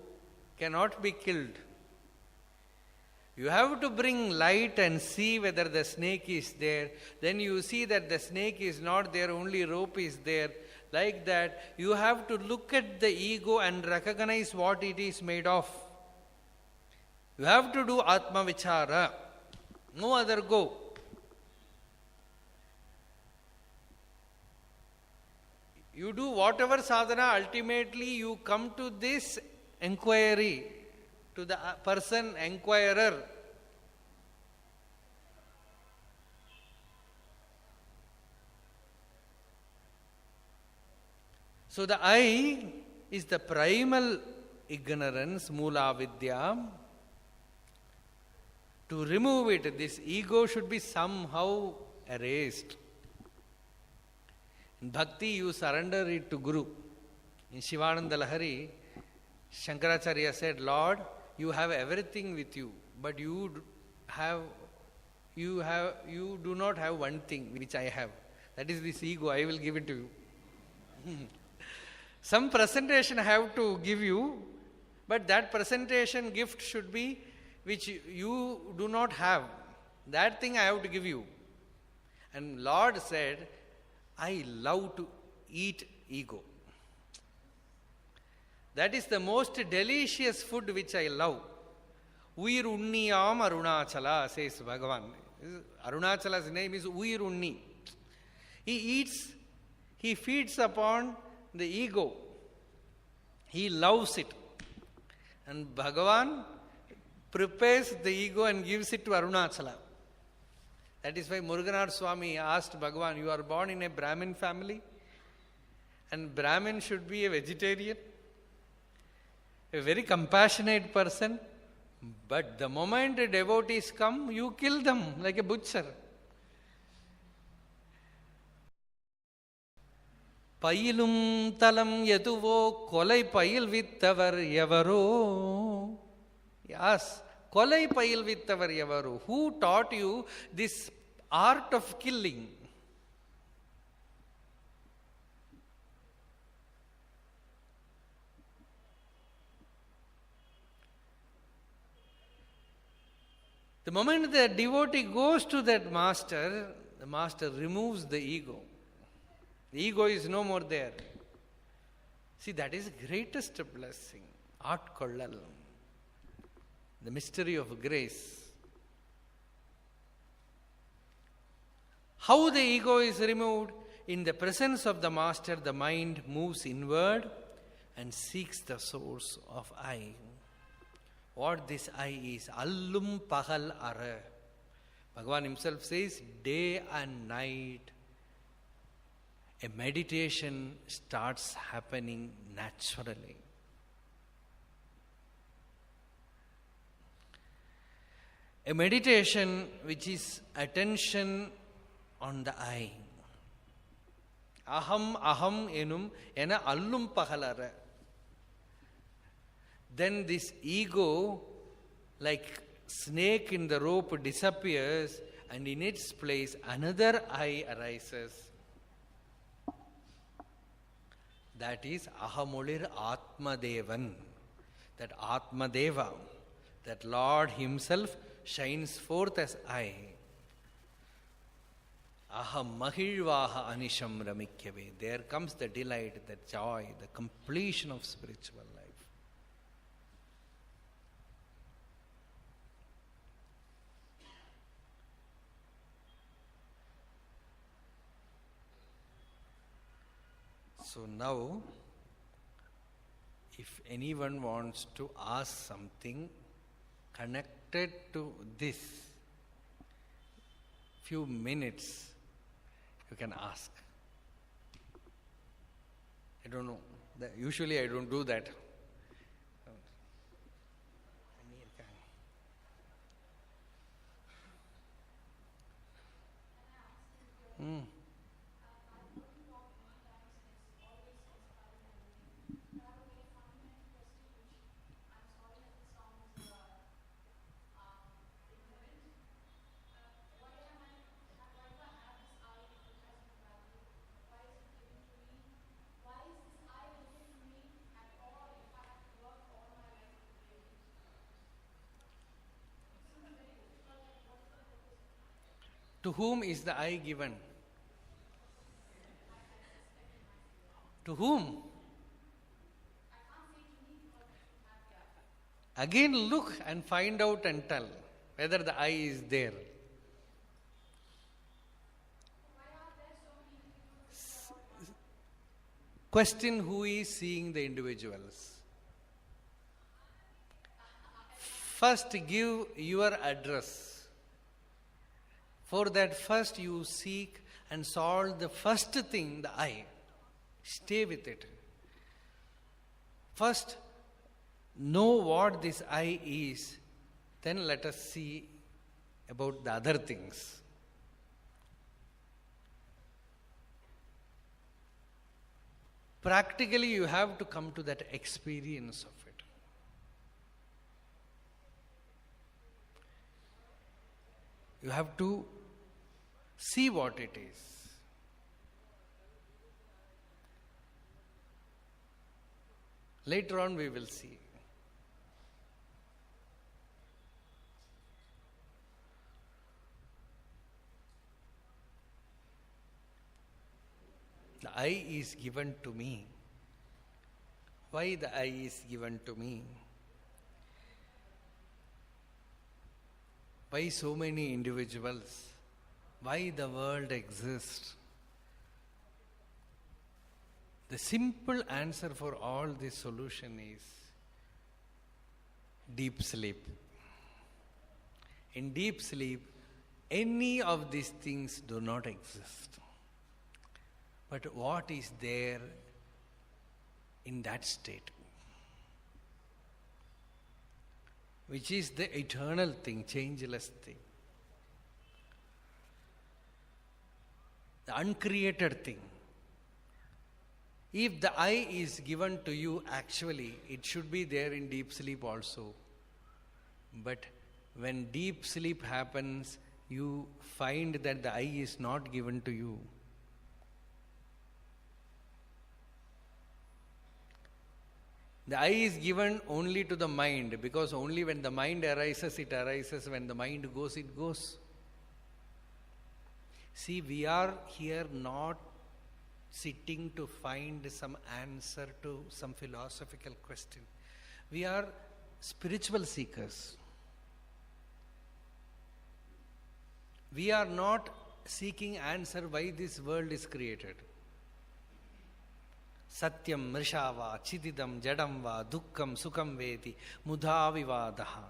cannot be killed. You have to bring light and see whether the snake is there. Then you see that the snake is not there, only rope is there. Like that, you have to look at the ego and recognize what it is made of. You have to do Atma Vichara. No other go. You do whatever sadhana, ultimately you come to this inquiry, to the person inquirer. So the I is the primal ignorance, mula vidya. To remove it, this ego should be somehow erased. In bhakti, you surrender it to Guru. In Shivananda Lahari, Shankaracharya said, Lord, you have everything with you, but you do not have one thing which I have. That is this ego. I will give it to you. Some presentation I have to give you, but that presentation gift should be which you do not have. That thing I have to give you. And Lord said, I love to eat ego. That is the most delicious food which I love. Uyir Unniyam Arunachala, says Bhagavan. Arunachala's name is Uyir Unni. He feeds upon the ego. He loves it. And Bhagavan prepares the ego and gives it to Arunachala. That is why Muruganarayan Swami asked Bhagavan, you are born in a Brahmin family, and Brahmin should be a vegetarian, a very compassionate person, but the moment the devotees come, you kill them like a butcher. Payilum talam yaduvo kolai payil vittavar yavaro. Yes, kolai payil vittavar yavaro. Who taught you this art of killing? The moment the devotee goes to that master, the master removes the ego. The ego is no more there. See, that is greatest blessing. Art kollal. The mystery of grace. How the ego is removed? In the presence of the master, the mind moves inward and seeks the source of I. What this I is? Allum pahal ara. Bhagavan himself says, day and night, a meditation starts happening naturally. A meditation which is attention on the I. Aham, aham enum, ena allum pahalara. Then this ego, like snake in the rope, disappears, and in its place another I arises. That is Ahamulir Atmadevan. That Atmadeva, that Lord himself shines forth as I. Aham mahilvaha anisham ramikyave. There comes the delight, the joy, the completion of spiritual life. So now, if anyone wants to ask something connected to this, few minutes, you can ask. I don't know. Usually I don't do that. To whom is the I given? To whom? Again look and find out and tell whether the I is there. Question who is seeing the individuals. First give your address. For that first you seek and solve the first thing, the I. Stay with it. First know what this I is, then let us see about the other things. Practically, you have to come to that experience of it. You have to see what it is. Later on, we will see. The I is given to me. Why the I is given to me? Why so many individuals? Why the world exists? The simple answer for all this solution is deep sleep. In deep sleep, any of these things do not exist. But what is there in that state? Which is the eternal thing, changeless thing. The uncreated thing. If the I is given to you, actually, it should be there in deep sleep also. But when deep sleep happens, you find that the I is not given to you. The I is given only to the mind, because only when the mind arises, it arises. When the mind goes, it goes. See, we are here not sitting to find some answer to some philosophical question. We are spiritual seekers. We are not seeking answer why this world is created. Satyam, mrishava, chididam, jadam va, dukkam, sukham veti, mudha vivadaha.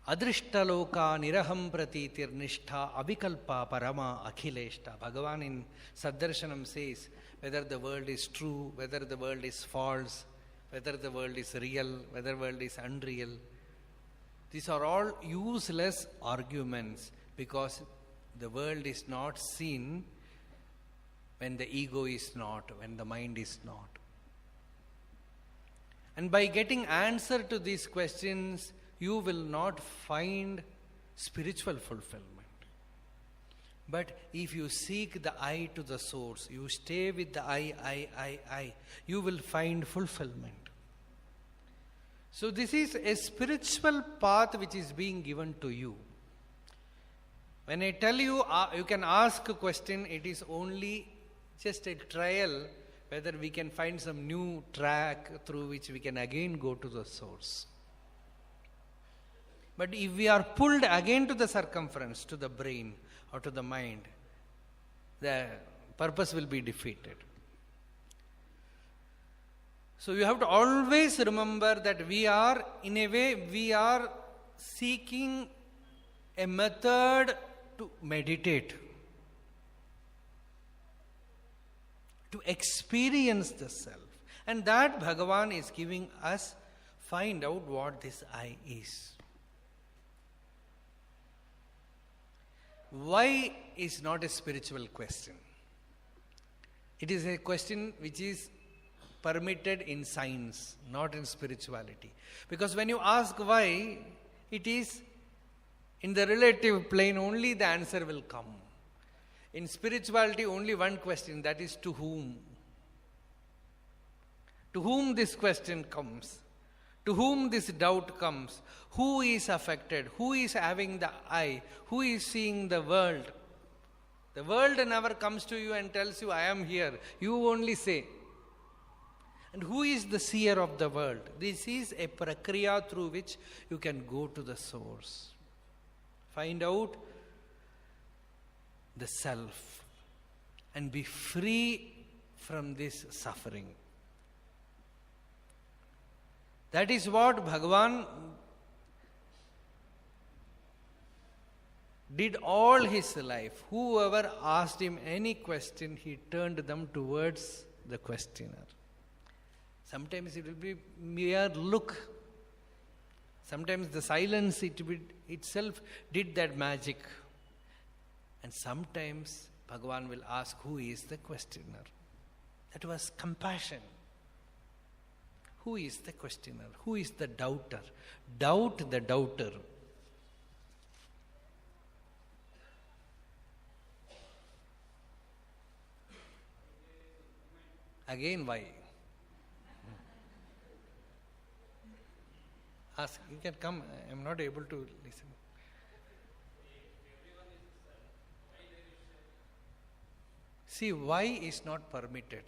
Adrishtaloka niraham pratitir nishtha avikalpa parama akhileshta. Bhagavan in Saddarshanam says whether the world is true, whether the world is false, whether the world is real, whether the world is unreal. These are all useless arguments, because the world is not seen when the ego is not, when the mind is not. And by getting answer to these questions, you will not find spiritual fulfillment. But if you seek the I to the source, you stay with the I, you will find fulfillment. So this is a spiritual path which is being given to you. When I tell you, you can ask a question, it is only just a trial whether we can find some new track through which we can again go to the source. But if we are pulled again to the circumference, to the brain or to the mind, the purpose will be defeated. So you have to always remember that we are, in a way, we are seeking a method to meditate, to experience the self. And that Bhagavan is giving us, find out what this I is. Why is not a spiritual question. It is a question which is permitted in science, not in spirituality. Because when you ask why, it is in the relative plane only the answer will come. In spirituality, only one question, that is to whom. To whom this question comes. To whom this doubt comes. Who is affected? Who is having the I? Who is seeing the world? The world never comes to you and tells you, I am here. You only say. And who is the seer of the world? This is a prakriya through which you can go to the source. Find out the self and be free from this suffering. That is what Bhagavan did all his life. Whoever asked him any question, he turned them towards the questioner. Sometimes it will be mere look. Sometimes the silence itself did that magic. And sometimes Bhagavan will ask, who is the questioner? That was compassion. Who is the questioner? Who is the doubter? Doubt the doubter. Again, why? Ask, you can come. I am not able to listen. See, why is not permitted?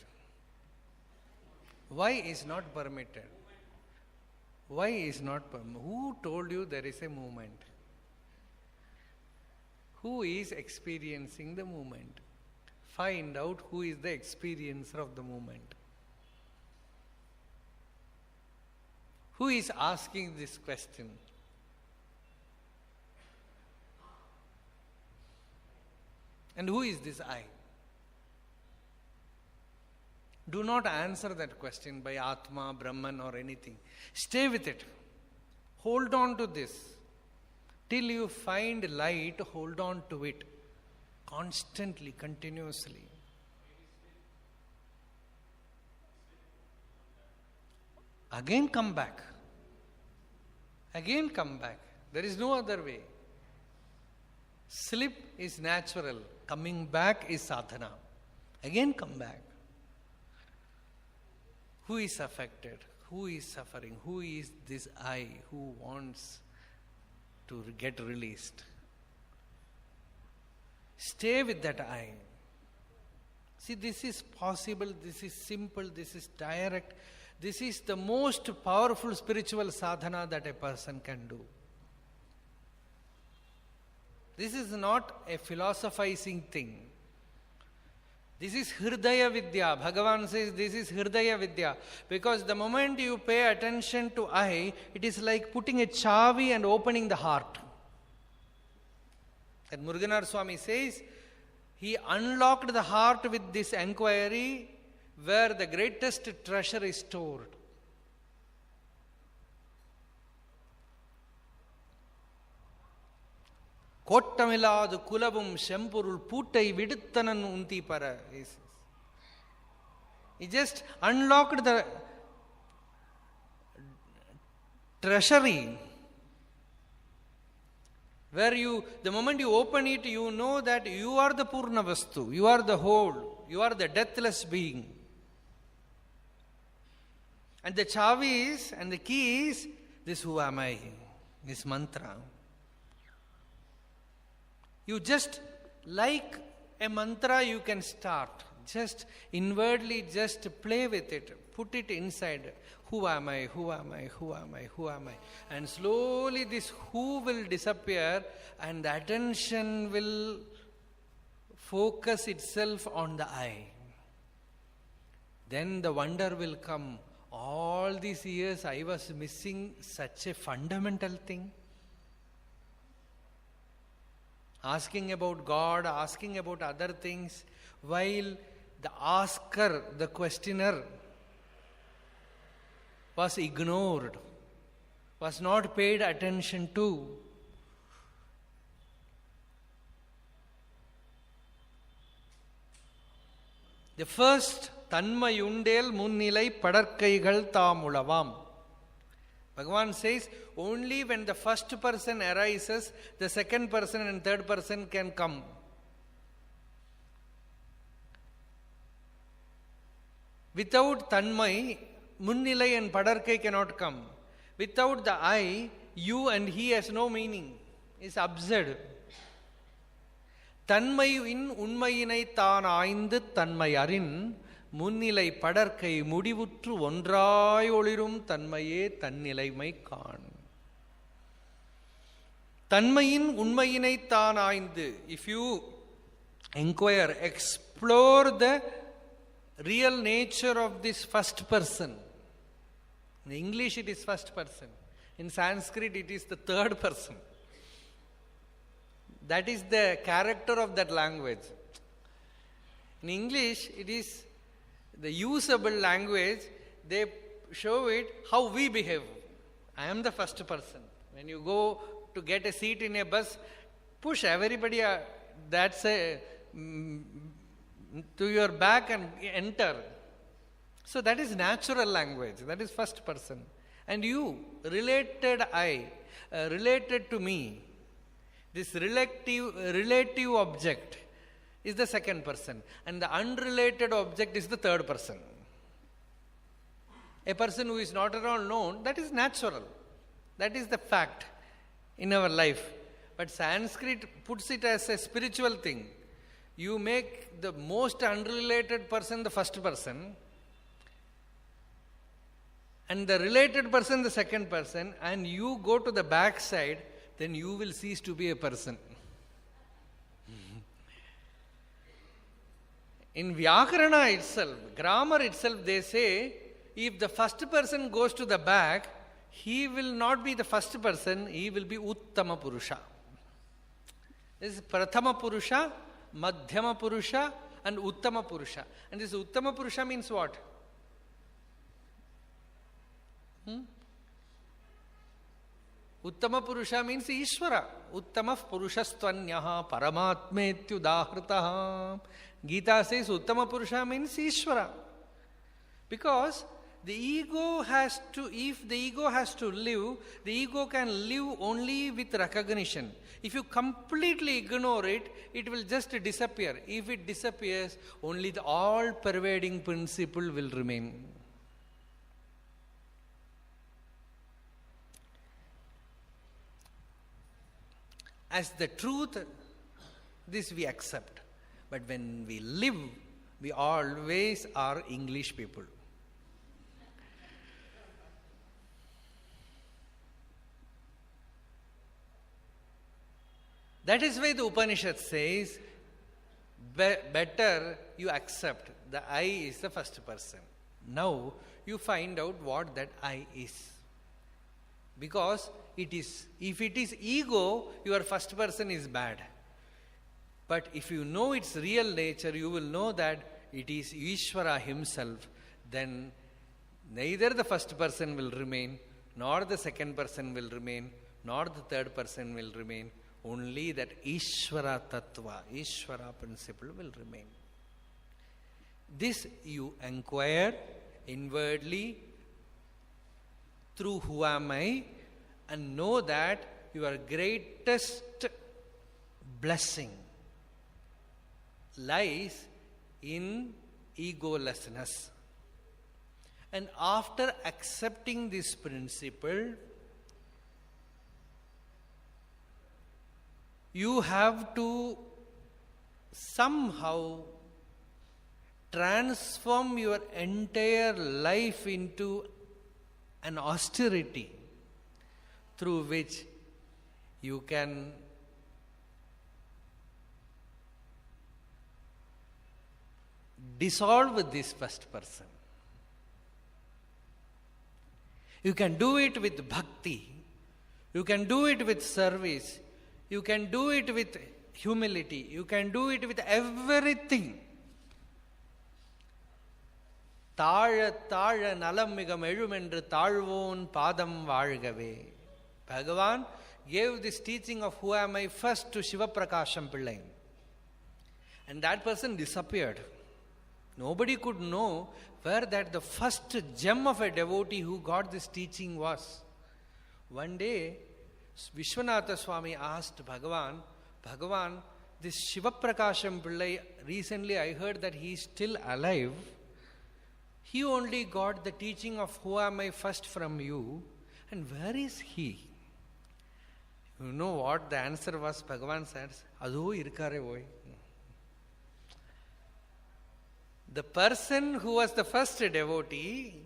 Why is not permitted? Why is not permitted? Who told you there is a movement? Who is experiencing the movement? Find out who is the experiencer of the movement. Who is asking this question? And who is this I? Do not answer that question by Atma, Brahman or anything. Stay with it. Hold on to this. Till you find light, hold on to it. Constantly, continuously. Again come back. Again come back. There is no other way. Slip is natural. Coming back is sadhana. Again come back. Who is affected? Who is suffering? Who is this I who wants to get released? Stay with that I. See, this is possible, this is simple, this is direct. This is the most powerful spiritual sadhana that a person can do. This is not a philosophizing thing. This is Hridaya Vidya. Bhagavan says this is Hridaya Vidya. Because the moment you pay attention to I, it is like putting a chavi and opening the heart. And Muruganar Swami says, he unlocked the heart with this enquiry where the greatest treasure is stored. Kottamiladu kulavum shempurul puttai viduthanan unti para. He just unlocked the treasury. Where the moment you open it, you know that you are the Purna Vastu, you are the whole, you are the deathless being. And the chavi is, and the key is, this who am I, this mantra. You just, like a mantra you can start, just inwardly just play with it, put it inside. Who am I, who am I, who am I, who am I? And slowly this who will disappear and the attention will focus itself on the I. Then the wonder will come. All these years I was missing such a fundamental thing. Asking about God, asking about other things, while the asker, the questioner, was ignored, was not paid attention to. The first, Tanmayundel munnilai padarkaigal taamulavam. Bhagavan says, only when the first person arises, the second person and third person can come. Without Tanmay, Munnilai and Padarkai cannot come. Without the I, you and he has no meaning. It's absurd. Tanmayin unmayinai taan aayindu tanmayarin munnilai padarkai mudivutru ondrai olirum tanmaye tannilaimai kaan. Tanmayin unmayinai taan aayindu. If you inquire, explore the real nature of this first person. In English it is first person. In Sanskrit it is the third person. That is the character of that language. In English it is the usable language. They show it how we behave. I am the first person. When you go to get a seat in a bus, push everybody that's a to your back and enter. So that is natural language. That is first person. And you, related I, related to me, this relative object is the second person, and the unrelated object is the third person. A person who is not at all known, that is natural. That is the fact in our life. But Sanskrit puts it as a spiritual thing. You make the most unrelated person the first person, and the related person the second person, and you go to the back side, then you will cease to be a person. In Vyakarana itself, grammar itself, they say, if the first person goes to the back, he will not be the first person, he will be Uttama Purusha. This is Prathama Purusha, Madhyama Purusha, and Uttama Purusha. And this Uttama Purusha means what? Uttama Purusha means Ishvara. Uttama Purushastvanyaha Paramatmetyudahritaha. Gita says Uttama Purusha means Ishvara. Because the ego has to, if the ego has to live, the ego can live only with recognition. If you completely ignore it, it will just disappear. If it disappears, only the all-pervading principle will remain. As the truth, this we accept. But when we live, we always are English people. That is why the Upanishad says, better you accept the I is the first person. Now you find out what that I is. Because it is, if it is ego, your first person is bad. But if you know its real nature, you will know that it is Ishvara himself. Then neither the first person will remain, nor the second person will remain, nor the third person will remain. Only that Ishvara Tattva, Ishvara principle will remain. This you inquire inwardly through who am I, and know that your greatest blessing lies in egolessness. And after accepting this principle, you have to somehow transform your entire life into an austerity through which you can dissolve this first person. You can do it with bhakti. You can do it with service. You can do it with humility. You can do it with everything. Thala thala nalamigam ezhumendru thalvon padam vazhgave. Bhagavan gave this teaching of who am I first to Shiva Prakasham Pillai. And that person disappeared. Nobody could know where that the first gem of a devotee who got this teaching was. One day, Vishwanatha Swami asked Bhagavan, Bhagavan, this Shiva Prakasham Pillai, recently I heard that he is still alive. He only got the teaching of who am I first from you. And where is he? You know what the answer was? Bhagavan says, Ado irkare voi. The person who was the first devotee,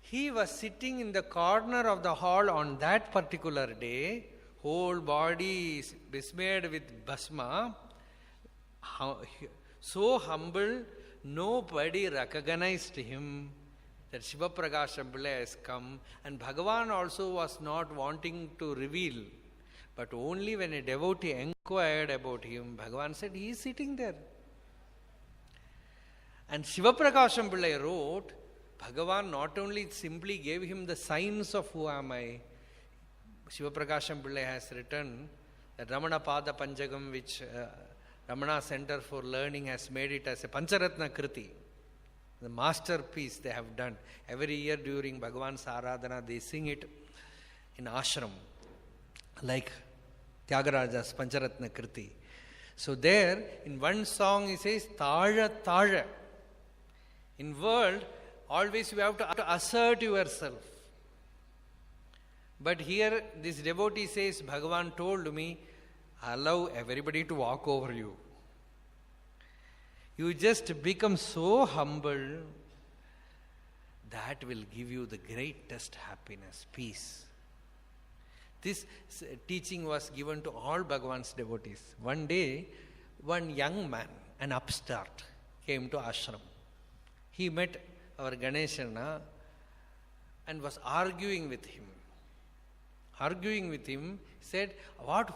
he was sitting in the corner of the hall on that particular day, whole body is besmeared with bhasma, so humble, nobody recognized him, that Shiva Prakasham Pillai has come, and Bhagavan also was not wanting to reveal. But only when a devotee inquired about him, Bhagavan said, he is sitting there. And Shiva Prakasham Pillai wrote, Bhagavan not only simply gave him the signs of who am I, Shiva Prakasham Pillai has written that Ramana Pada Panchagam, which Ramana Center for Learning has made it as a Pancharatna Kriti, the masterpiece they have done. Every year during Bhagavan's Aradhana, they sing it in ashram, like Tyagaraja's Pancharatna Kriti. So there, in one song, he says, Taja Taja. In world, always you have to assert yourself. But here, this devotee says, Bhagavan told me, allow everybody to walk over you. You just become so humble, that will give you the greatest happiness, peace. This teaching was given to all Bhagavan's devotees. One day, one young man, an upstart, came to ashram. He met our Ganeshana and was arguing with him. He said,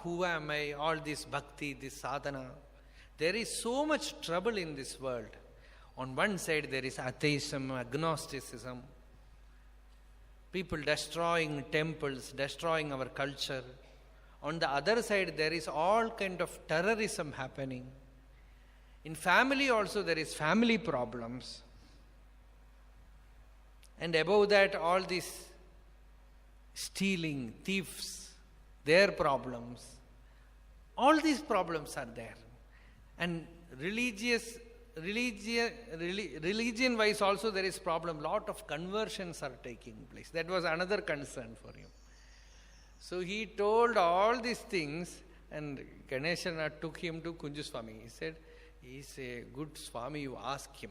who am I, all this bhakti, this sadhana. There is so much trouble in this world. On one side there is atheism, agnosticism, people destroying temples, destroying our culture. On the other side there is all kind of terrorism happening. In family also there is family problems. And above that all these stealing, thieves, their problems. All these problems are there. And religion-wise also there is problem. Lot of conversions are taking place. That was another concern for him. So he told all these things, and Ganeshana took him to Kunju Swami. He said, he's a good Swami, you ask him.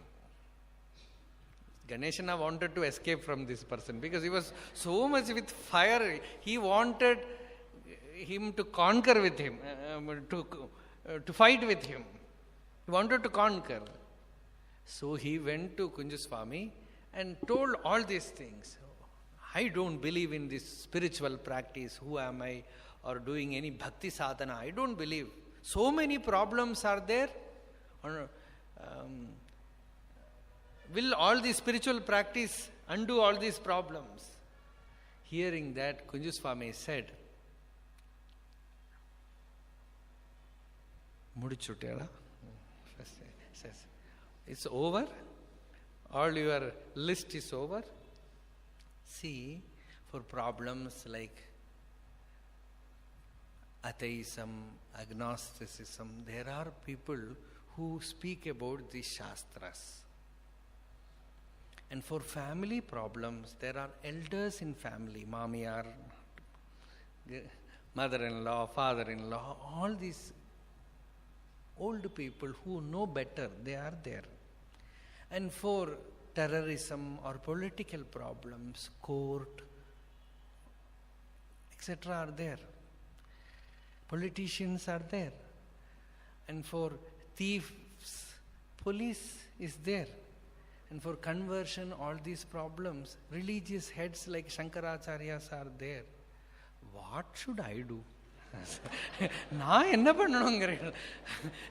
Ganeshana wanted to escape from this person because he was so much with fire. He wanted him to conquer with him, to fight with him. He wanted to conquer. So he went to Kunju Swami and told all these things. I don't believe in this spiritual practice. Who am I? Or doing any bhakti sadhana. I don't believe. So many problems are there. Will all this spiritual practice undo all these problems? Hearing that, Kunju Swami said, Mudichutela? Says, it's over? All your list is over? See, for problems like atheism, agnosticism, there are people who speak about the Shastras. And for family problems, there are elders in family, mamiyar, mother-in-law, father-in-law, all these old people who know better, they are there. And for terrorism or political problems, court, etc. are there. Politicians are there. And for thieves, police is there. And for conversion, all these problems, religious heads like Shankaracharyas are there. What should I do?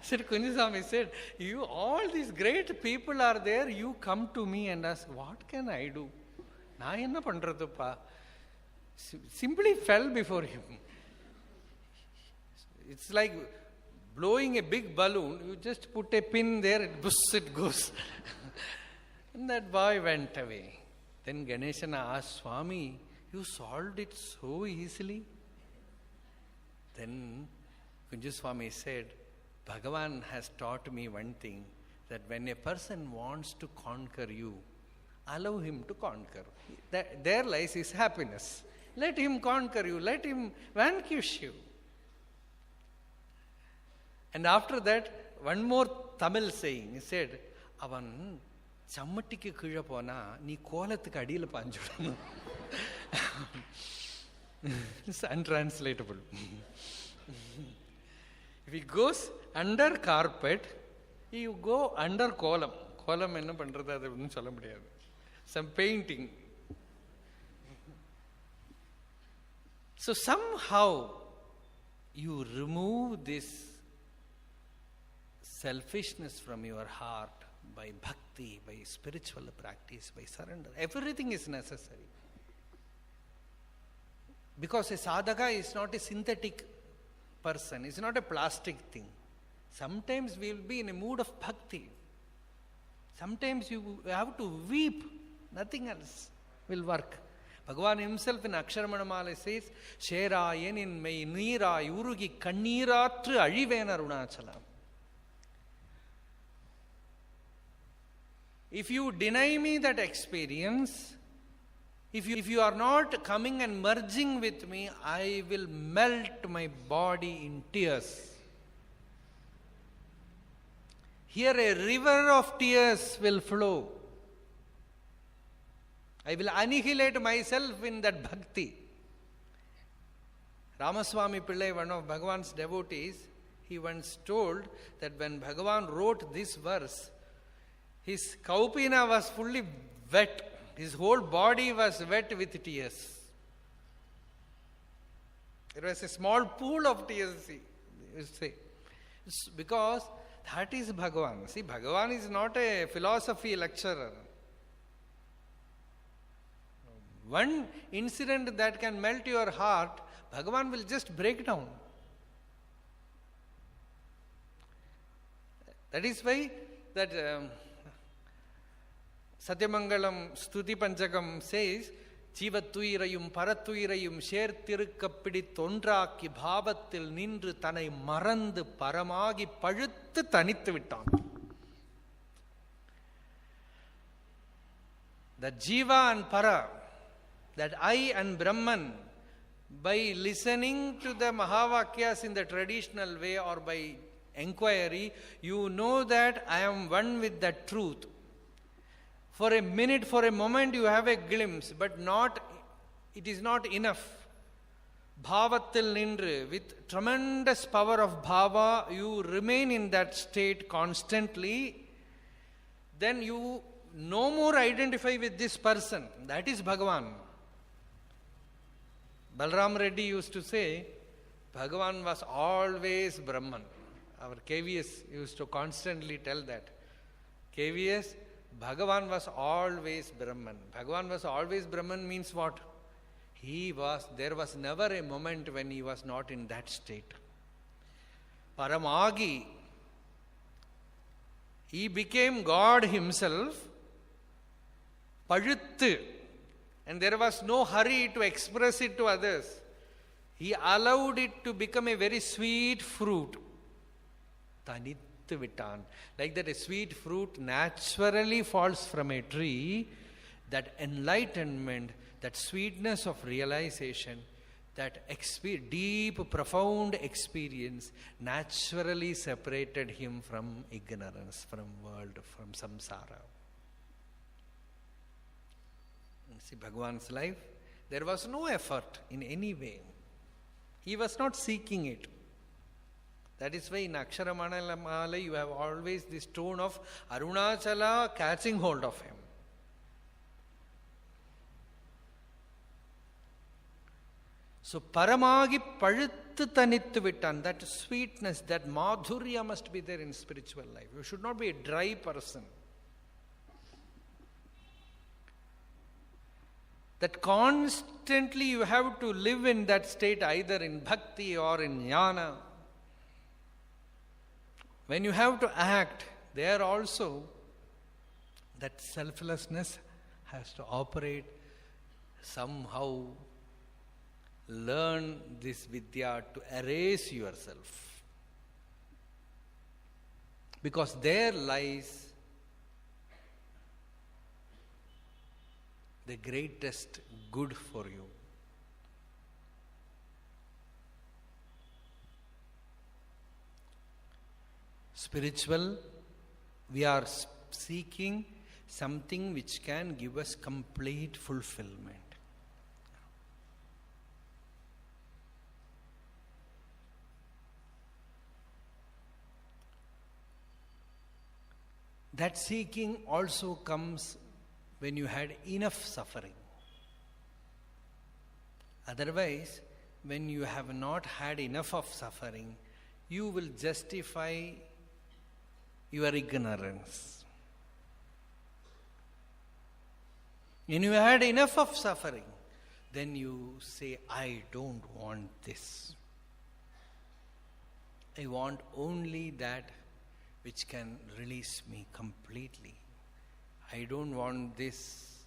Said Kunju Swami said, you all these great people are there, you come to me and ask, what can I do? Simply fell before him. It's like blowing a big balloon, you just put a pin there, it goes. And that boy went away. Then Ganeshana asked, Swami, you solved it so easily? Then Kunju Swami said, Bhagavan has taught me one thing, that when a person wants to conquer you, allow him to conquer. There lies his happiness. Let him conquer you, let him vanquish you. And after that, one more Tamil saying, he said, Avan chammattikku kizha pona, nee kolathukku adiyila paanjudanu. It's untranslatable. If he goes under carpet, you go under kolam. Kolam enna pandrathu adu onnu solla mudiyadhu. Some painting. So somehow you remove this selfishness from your heart, by bhakti, by spiritual practice, by surrender. Everything is necessary. Because a sadhaka is not a synthetic person, it's not a plastic thing. Sometimes we will be in a mood of bhakti. Sometimes you have to weep, nothing else will work. Bhagavan himself in Aksharamanamala says, Sherayen in mei neerai urugi kanneeratru azhiven Arunachalam. If you deny me that experience, if you are not coming and merging with me, I will melt my body in tears. Here a river of tears will flow. I will annihilate myself in that bhakti. Ramaswamy Pillai, one of Bhagavan's devotees, he once told that when Bhagavan wrote this verse, his kaupina was fully wet. His whole body was wet with tears. There was a small pool of tears, you say. It's because that is Bhagavan. See, Bhagavan is not a philosophy lecturer. One incident that can melt your heart, Bhagavan will just break down. That is why that Satyamangalam Stuti Panchakam says, Jivattuirayum Parattuirayum Shertirukkappidi Tondraki Bhavathil Nindru Tanai Marandu Paramagi Pazhuthu Thanithu Vittan. That Jiva and Para, that I and Brahman, by listening to the Mahavakyas in the traditional way or by inquiry, you know that I am one with that truth. For a minute, for a moment you have a glimpse, but it is not enough. Bhavathil nindru, with tremendous power of bhava, you remain in that state constantly. Then you no more identify with this person. That is Bhagavan. Balram Reddy used to say, Bhagavan was always Brahman. Our KVS used to constantly tell that. KVS, Bhagavan was always Brahman. Bhagavan was always Brahman means what? There was never a moment when he was not in that state. Paramagi, he became God himself, Pazhuthu, and there was no hurry to express it to others. He allowed it to become a very sweet fruit. Thanithu Vittan. Like that a sweet fruit naturally falls from a tree, that enlightenment, that sweetness of realization, that deep, profound experience naturally separated him from ignorance, from world, from samsara. See, Bhagavan's life, there was no effort in any way. He was not seeking it. That is why in Aksharamanamala you have always this tone of Arunachala catching hold of him. So Paramagi Pazhuthu Thanithu Vittan, that sweetness, that madhurya must be there in spiritual life. You should not be a dry person. That constantly you have to live in that state, either in bhakti or in jnana. When you have to act, there also that selflessness has to operate. Somehow learn this vidya to erase yourself. Because there lies the greatest good for you. Spiritual, we are seeking something which can give us complete fulfillment. That seeking also comes when you had enough suffering. Otherwise, when you have not had enough of suffering, you will justify your ignorance. When you had enough of suffering, then you say, I don't want this. I want only that which can release me completely. I don't want this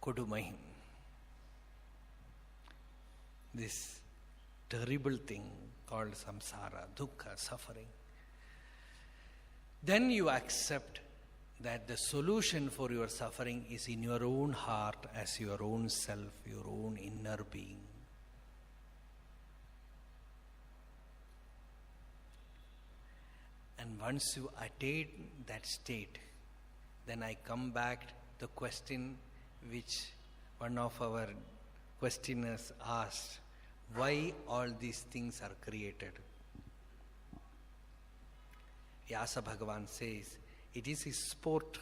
Kodumahim, this terrible thing called samsara, dukkha, suffering. Then you accept that the solution for your suffering is in your own heart, as your own self, your own inner being. And once you attain that state, then I come back to the question which one of our questioners asked, why all these things are created? Vyasa Bhagavan says, it is his sport,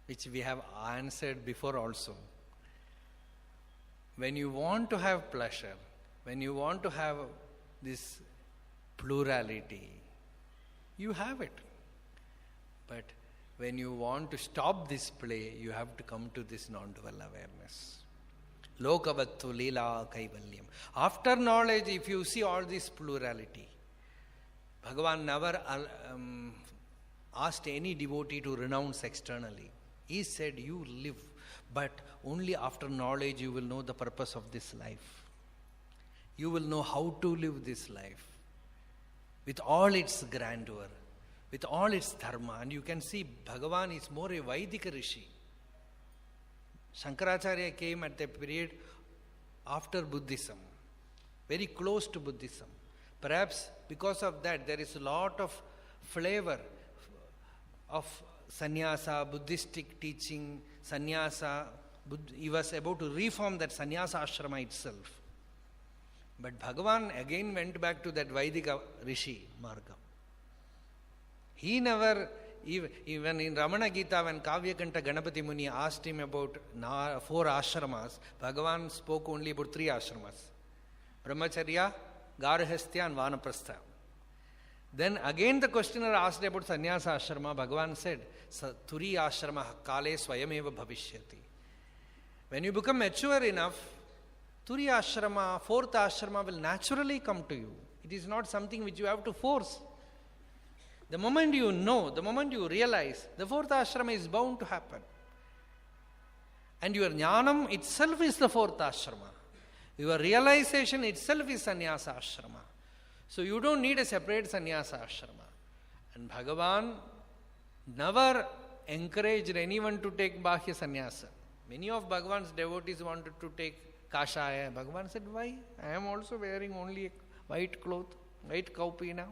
which we have answered before also. When you want to have pleasure, when you want to have this plurality, you have it. But when you want to stop this play, you have to come to this non-dual awareness. Lokavattu lila kaivalyam. After knowledge, if you see all this plurality, Bhagavan never asked any devotee to renounce externally. He said, you live, but only after knowledge you will know the purpose of this life. You will know how to live this life with all its grandeur, with all its dharma. And you can see Bhagavan is more a Vaidika Rishi. Shankaracharya came at the period after Buddhism, very close to Buddhism. Perhaps because of that, there is a lot of flavor of sannyasa, Buddhistic teaching, sannyasa. He was about to reform that sannyasa ashrama itself. But Bhagavan again went back to that Vaidika Rishi Marga. He never, even in Ramana Gita, when Kavyakanta Ganapati Muni asked him about 4 ashramas, Bhagavan spoke only about 3 ashramas. Brahmacharya, Garahastya and Vanaprastha. Then again the questioner asked about sannyasa ashrama. Bhagavan said, Turi ashrama kale swayameva bhavishyati. When you become mature enough, Turi ashrama, 4th ashrama will naturally come to you. It is not something which you have to force. The moment you know, the moment you realize, the 4th ashrama is bound to happen. And your jnanam itself is the 4th ashrama. Your realization itself is sannyasa ashrama. So you don't need a separate sannyasa ashrama. And Bhagavan never encouraged anyone to take bahya sannyasa. Many of Bhagavan's devotees wanted to take kashaya. Bhagavan said, why? I am also wearing only a white cloth, white kaupina.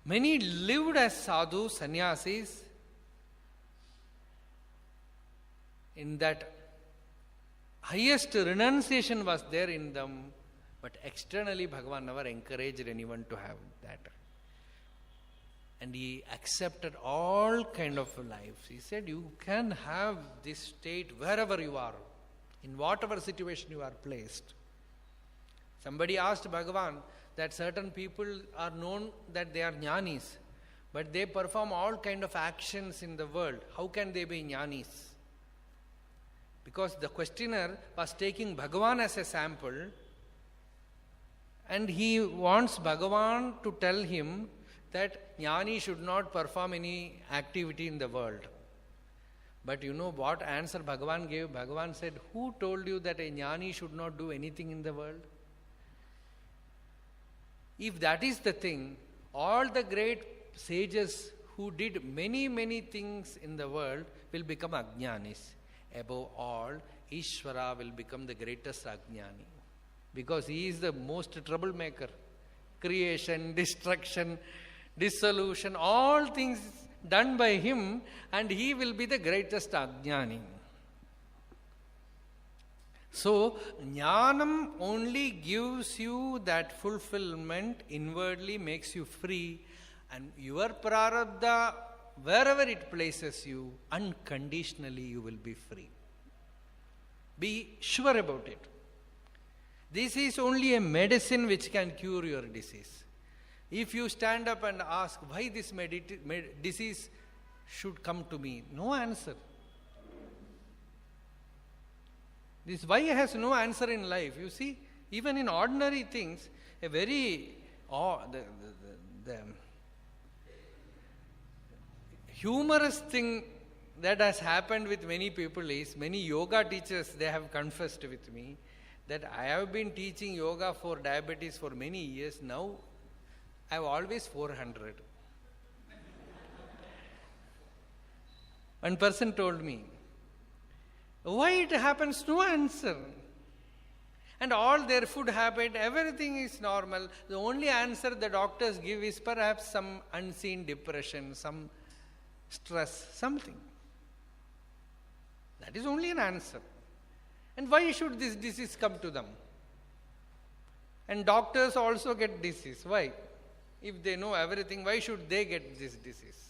Many lived as sadhu, sannyasis, in that highest renunciation was there in them, but externally Bhagavan never encouraged anyone to have that. And he accepted all kind of lives. He said, you can have this state wherever you are, in whatever situation you are placed. Somebody asked Bhagavan that certain people are known that they are jnanis, but they perform all kind of actions in the world. How can they be jnanis? Because the questioner was taking Bhagavan as a sample, and he wants Bhagavan to tell him that jnani should not perform any activity in the world. But you know what answer Bhagavan gave? Bhagavan said, who told you that a jnani should not do anything in the world? If that is the thing, all the great sages who did many things in the world will become ajnanis. Above all, Ishvara will become the greatest ajnani. Because he is the most troublemaker. Creation, destruction, dissolution, all things done by him, and he will be the greatest ajnani. So, jnanam only gives you that fulfillment, inwardly makes you free, and your prarabdha, wherever it places you, unconditionally you will be free. Be sure about it. This is only a medicine which can cure your disease. If you stand up and ask, why this disease should come to me? No answer. This why has no answer in life. You see, even in ordinary things, a very the humorous thing that has happened with many people is, many yoga teachers, they have confessed with me that I have been teaching yoga for diabetes for many years. Now I have always 400. One person told me, why it happens? No answer. And all their food habit, everything is normal. The only answer the doctors give is perhaps some unseen depression, some stress, something. That is only an answer. And why should this disease come to them? And doctors also get disease. Why? If they know everything, why should they get this disease?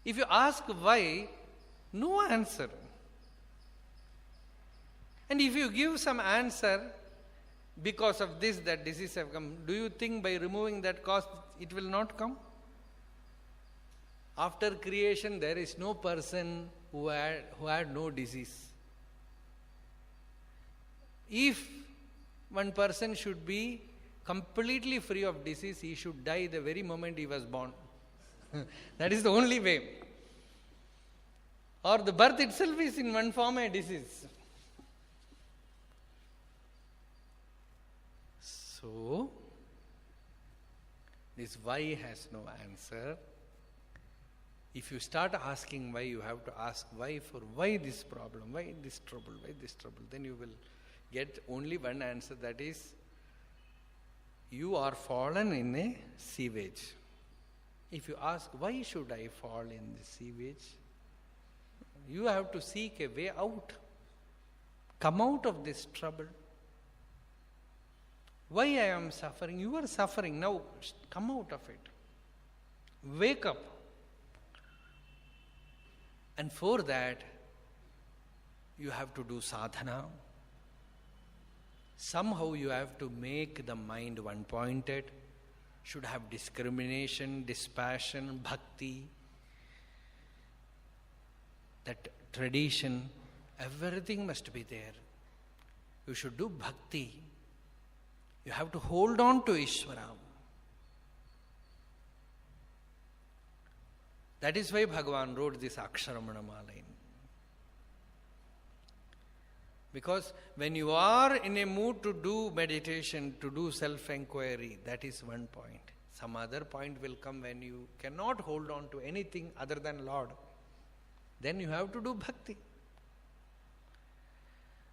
If you ask why, no answer. And if you give some answer, because of this, that disease have come, do you think by removing that cause, it will not come? After creation, there is no person who had no disease. If one person should be completely free of disease, he should die the very moment he was born. That is the only way. Or the birth itself is in one form a disease. So, this why has no answer. If you start asking why, you have to ask why for why this problem, why this trouble, why this trouble. Then you will get only one answer, that is, you are fallen in a sewage. If you ask why should I fall in the sewage, you have to seek a way out. Come out of this trouble. Why I am suffering? You are suffering. Now come out of it. Wake up. And for that, you have to do sadhana. Somehow you have to make the mind one-pointed, should have discrimination, dispassion, bhakti, that tradition, everything must be there. You should do bhakti. You have to hold on to Ishvara. That is why Bhagavan wrote this Aksharamana line. Because when you are in a mood to do meditation, to do self-enquiry, that is one point. Some other point will come when you cannot hold on to anything other than Lord. Then you have to do bhakti.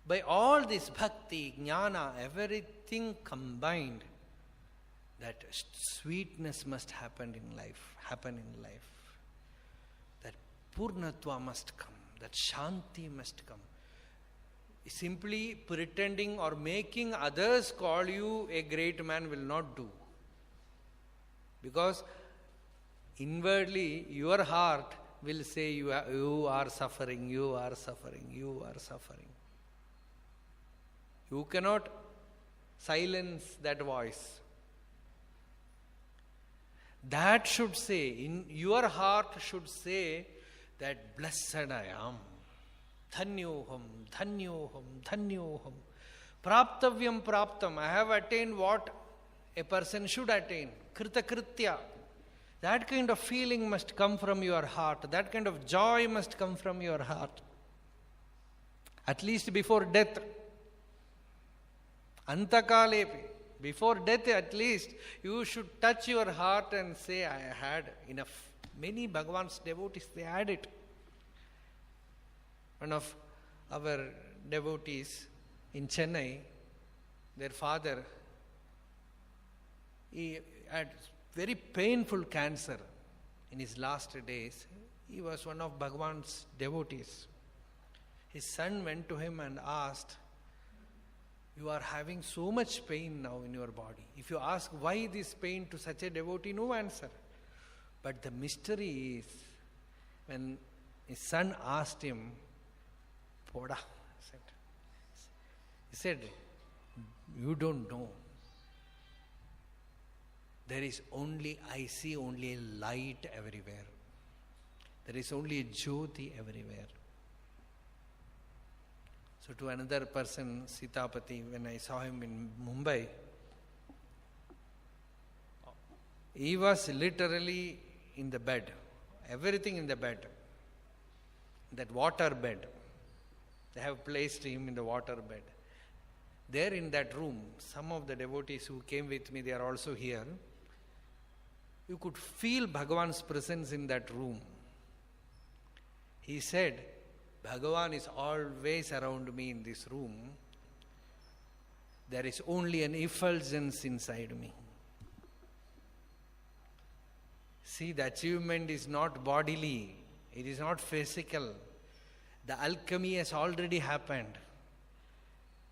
By all this bhakti, jnana, everything combined, that sweetness must happen in life. That purnatva must come, that shanti must come. Simply pretending or making others call you a great man will not do. Because inwardly your heart will say you are suffering, you are suffering, you are suffering. You cannot silence that voice. That should say, in your heart should say that blessed I am. Dhanyoham, dhanyoham, dhanyoham. Praptavyam praptam. I have attained what a person should attain. Krita kritya. That kind of feeling must come from your heart. That kind of joy must come from your heart. At least before death. Antakalepi. Before death at least, you should touch your heart and say, I had enough. Many Bhagavan's devotees, they had it. One of our devotees in Chennai, their father, he had very painful cancer in his last days. He was one of Bhagavan's devotees. His son went to him and asked, you are having so much pain now in your body. If you ask why this pain to such a devotee, no answer. But the mystery is, when his son asked him, Poda, he said, you don't know. There is only, I see only light everywhere. There is only a Jyoti everywhere. So to another person, Sitapati, when I saw him in Mumbai, he was literally in the bed, everything in the bed, that water bed. They have placed him in the water bed. There in that room, some of the devotees who came with me, they are also here. You could feel Bhagavan's presence in that room. He said, Bhagavan is always around me in this room. There is only an effulgence inside me. See, the achievement is not bodily, it is not physical. The alchemy has already happened.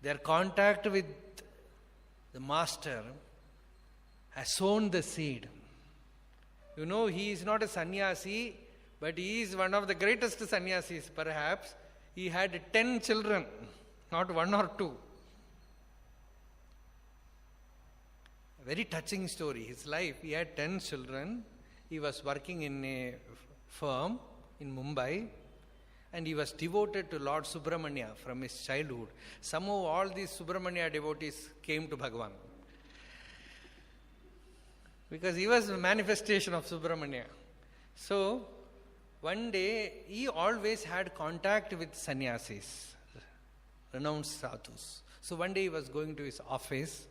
Their contact with the Master has sown the seed. You know, he is not a sannyasi, but he is one of the greatest sannyasis, perhaps. He had 10 children, not 1 or 2. A very touching story. His life, he had 10 children. He was working in a firm in Mumbai, and he was devoted to Lord Subramanya from his childhood. Somehow all these Subramanya devotees came to Bhagavan, because he was a manifestation of Subramanya. So, one day, he always had contact with sannyasis, renounced sadhus. So one day he was going to his office.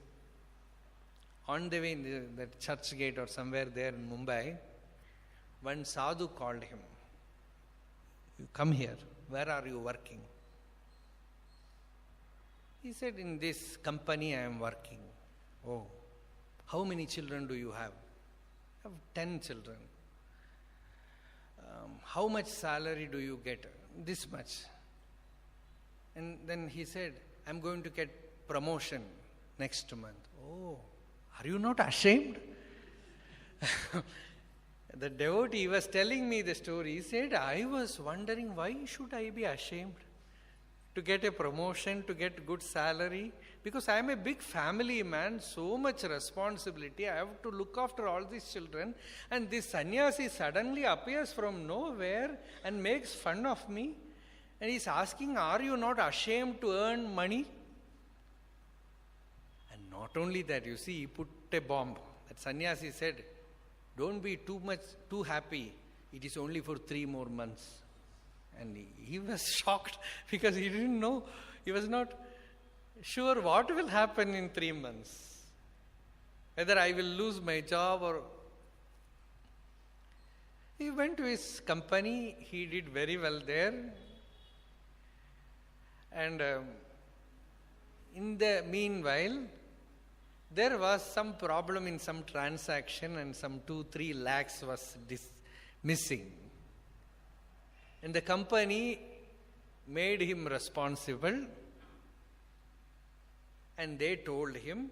On the way in the church gate or somewhere there in Mumbai, one sadhu called him. You come here. Where are you working? He said, in this company I am working. Oh, how many children do you have? I have 10 children. How much salary do you get? This much. And then he said, I'm going to get promotion next month. Oh, are you not ashamed? The devotee was telling me the story. He said, I was wondering, why should I be ashamed to get a promotion, to get good salary? Because I am a big family man, so much responsibility. I have to look after all these children. And this sannyasi suddenly appears from nowhere and makes fun of me. And he is asking, are you not ashamed to earn money? And not only that, you see, he put a bomb. That sannyasi said, don't be too happy. It is only for 3 more months. And he was shocked because he didn't know. He was not sure what will happen in 3 months. Whether I will lose my job or... He went to his company. He did very well there. And in the meanwhile, there was some problem in some transaction and some 2-3 lakhs was missing. And the company made him responsible, and they told him,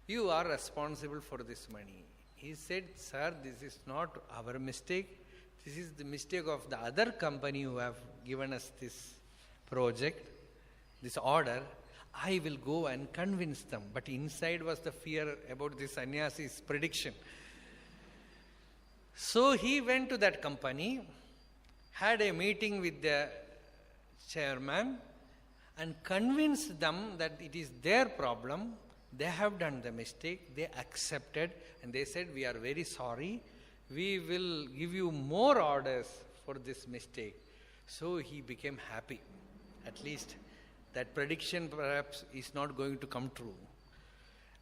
you are responsible for this money. He said, sir, this is not our mistake. This is the mistake of the other company who have given us this project, this order. I will go and convince them. But inside was the fear about this sannyasi's prediction. So he went to that company, had a meeting with the chairman, and convinced them that it is their problem. They have done the mistake. They accepted, and they said, we are very sorry. We will give you more orders for this mistake. So he became happy. At least that prediction perhaps is not going to come true.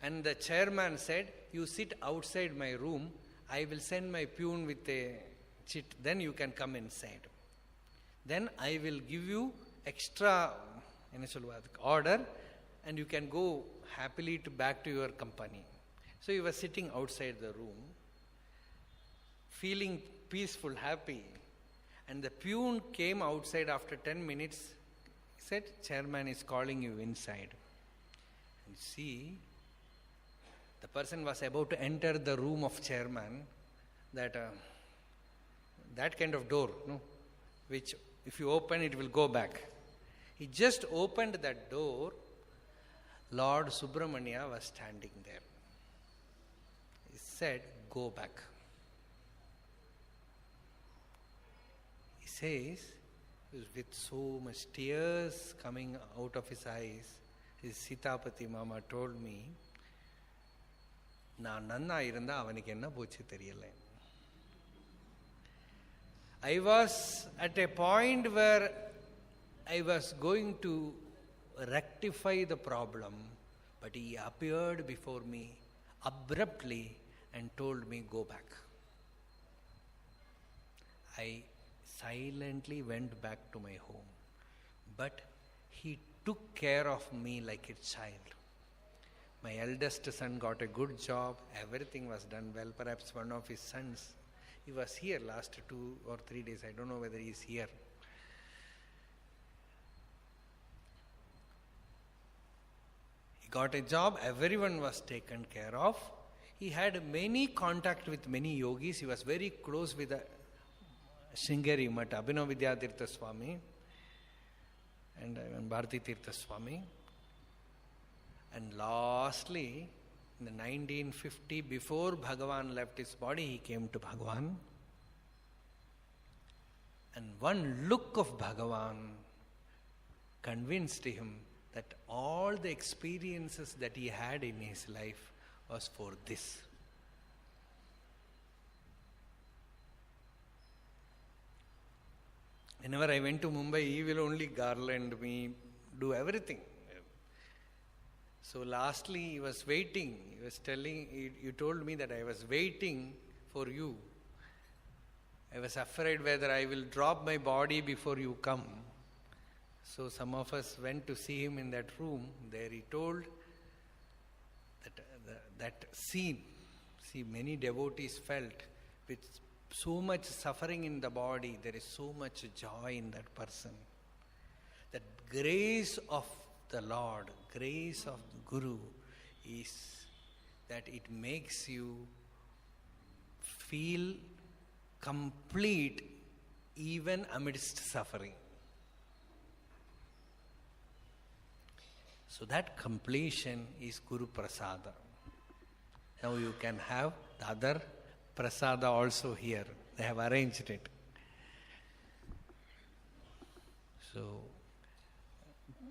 And the chairman said, you sit outside my room. I will send my peon with a chit. Then you can come inside. Then I will give you extra order, and you can go happily back to your company. So he was sitting outside the room, feeling peaceful, happy. And the peon came outside after 10 minutes. He said, chairman is calling you inside. And see, the person was about to enter the room of chairman, that kind of door, no, which if you open it will go back. He just opened that door. Lord Subramanya was standing there. He said, go back. says, with so much tears coming out of his eyes, his Sitapati Mama told me, நான் நன்னா இருந்தா அவனுக்கு என்ன போச்சு தெரியல. I was at a point where I was going to rectify the problem, but he appeared before me abruptly and told me, go back. I silently went back to my home, but he took care of me like a child. My eldest son got a good job, everything was done well. Perhaps one of his sons, he was here last 2 or 3 days, I don't know whether he is here. He got a job, everyone was taken care of. He had many contact with many yogis. He was very close with Sringeri Mata, Abhinav Vidyatirtha Swami and Bharati Tirtha Swami. And lastly, in the 1950, before Bhagavan left his body, he came to Bhagavan. And one look of Bhagavan convinced him that all the experiences that he had in his life was for this. Whenever I went to Mumbai, he will only garland me, do everything. So lastly, he was waiting. He was telling, you told me that I was waiting for you. I was afraid whether I will drop my body before you come. So some of us went to see him in that room. There he told that scene. See, many devotees felt with so much suffering in the body, there is so much joy in that person. That grace of the Lord, grace of the Guru is that it makes you feel complete even amidst suffering. So that completion is Guru Prasada. Now you can have the other Prasada also here. They have arranged it. So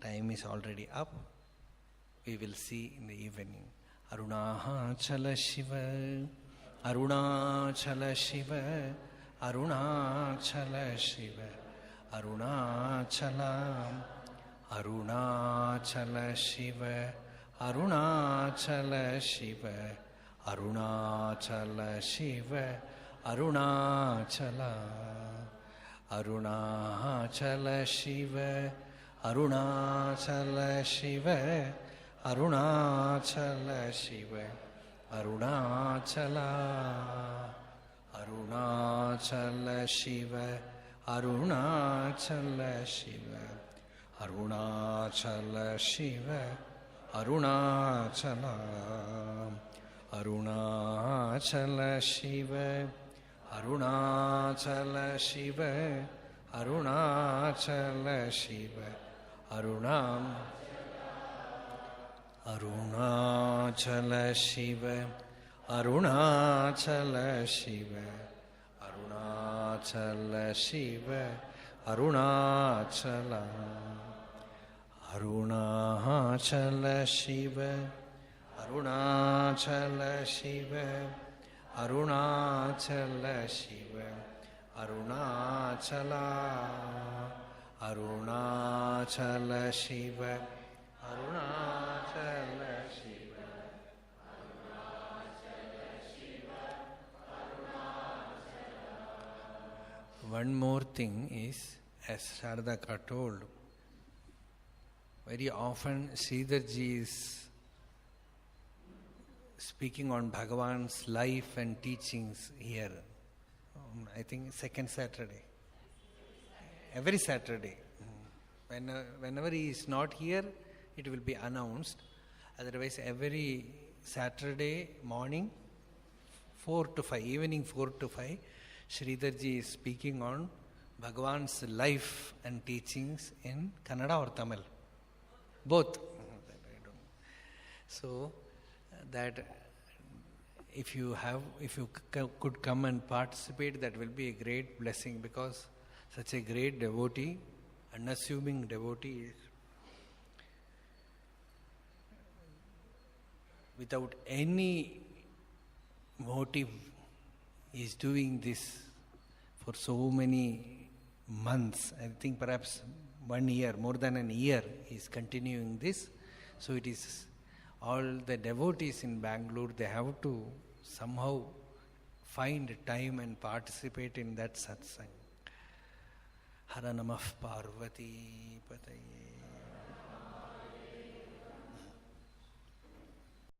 time is already up. We will see in the evening. Arunachala Shiva, Arunachala Shiva, Arunachala Shiva, Arunachalam, Arunachala Shiva, Arunachala Shiva, Arunachala Shiva, Arunachala, Arunachala Shiva, Arunachala Shiva, Arunachala Shiva, Arunachala, Arunachala Shiva, Arunachala Shiva, Arunachala Shiva, Arunachala, Arunachala Shiva, Arunachala Shiva, Arunachala Shiva, Arunachala Shiva, Arunachala Shiva, Arunachala Shiva, Arunachala, Arunachala Shiva, Arunachala Shiva, Arunachala Shiva, Arunachala, Arunachala Shiva, Arunachala Shiva, Arunachala Shiva, Arunachala. One more thing is, as Sharadaka told, very often Sridharji is speaking on Bhagavan's life and teachings here. I think second Saturday. Every Saturday. Whenever he is not here, it will be announced. Otherwise, every Saturday morning, 4 to 5, evening 4 to 5, Sridharji is speaking on Bhagavan's life and teachings in Kannada or Tamil. Both. So, that if you could come and participate, that will be a great blessing, because such a great devotee, unassuming devotee, without any motive, is doing this for so many months. I think perhaps 1 year, more than a year, is continuing this. So it is all the devotees in Bangalore, they have to somehow find time and participate in that satsang. Hara Namah Parvati Pataye.